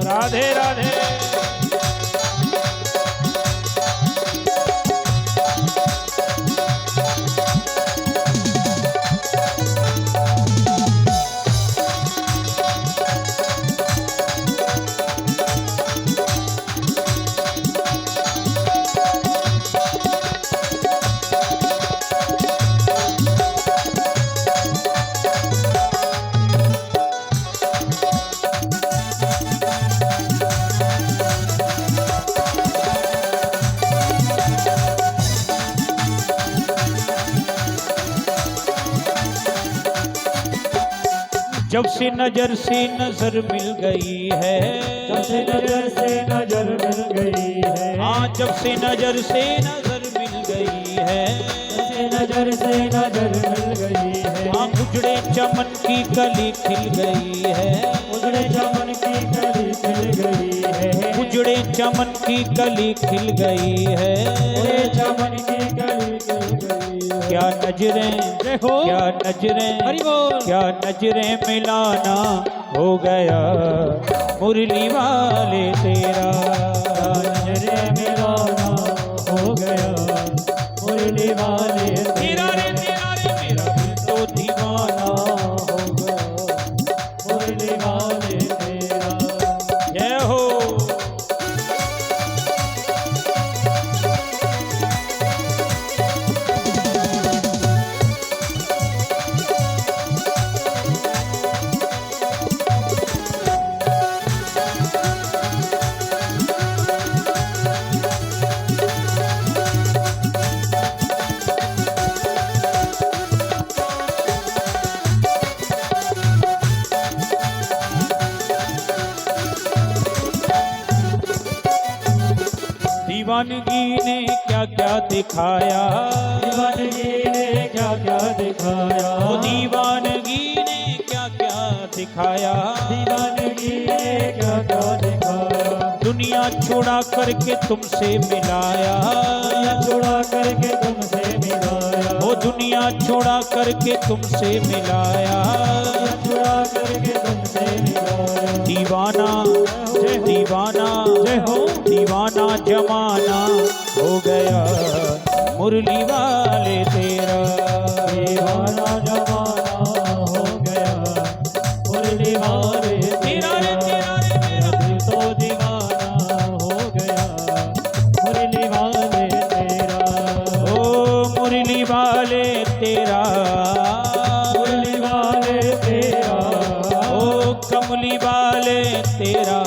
राधे राधे। जब से नजर मिल गई है, जब से नजर मिल गई है, हाँ जब से नजर मिल गई है, नजर मिल गई है। हाँ उजड़े चमन की कली खिल गई है, उजड़े चमन की कली खिल गई है, उजड़े चमन की कली खिल गई है, उजड़े चमन की कली खिल गई है। क्या नजरें, क्या नजरें, क्या नजरें मिलाना हो गया मुरली वाले तेरा। नजरें मिलाना हो गया मुरली वाले तेरा रे तेरा रे। मेरा दिल तो दीवाना हो गया मुरली वाले तेरा। जय हो। दीवानगी ने क्या क्या दिखाया, दीवानगी ने क्या क्या दिखाया, वो दीवानगी ने क्या क्या दिखाया, दीवानगी ने क्या क्या दिखाया। दुनिया छुड़ा करके तुमसे मिलाया, दुनिया छुड़ा करके तुमसे मिलाया, वो दुनिया छुड़ा करके तुमसे मिलाया, दुनिया छुड़ा करके तुमसे मिलाया। दीवाना दीवाना जय हो, दीवाना जमाना हो गया मुरली वाले तेरा। दीवाना जमाना हो गया मुरली वाले तेरा। मेरा दिल तो दीवाना हो गया मुरली वाले तेरा। ओ मुरली वाले तेरा, मुरली वाले तेरा, ओ कमली वाले तेरा।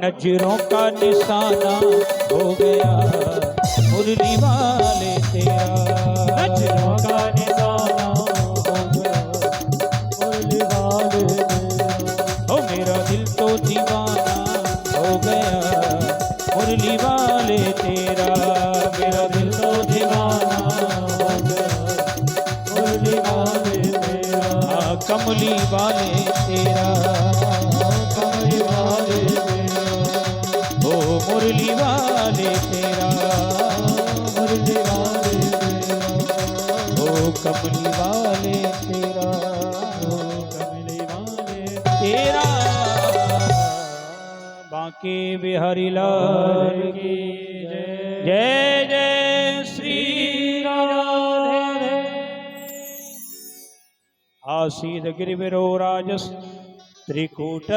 नजरों का निशाना हो गया मुरली वाले तेरा, नजरों का निशाना हो गया मुरली वाले तेरा। ओ मेरा दिल तो दीवाना हो गया मुरली वाले तेरा, मेरा दिल तो दीवाना हो गया मुरली वाले तेरा। कमली वाले तेरा, कमली वाले तेरा। ओ मुरली वाले तेरा, मुरली वाले तेरा। ओ कमली वाले तेरा, कमली वाले तेरा बांके बिहारी लाल की जय। जय जय श्री राधे। आसीद गिरिविरो राजस त्रिकूट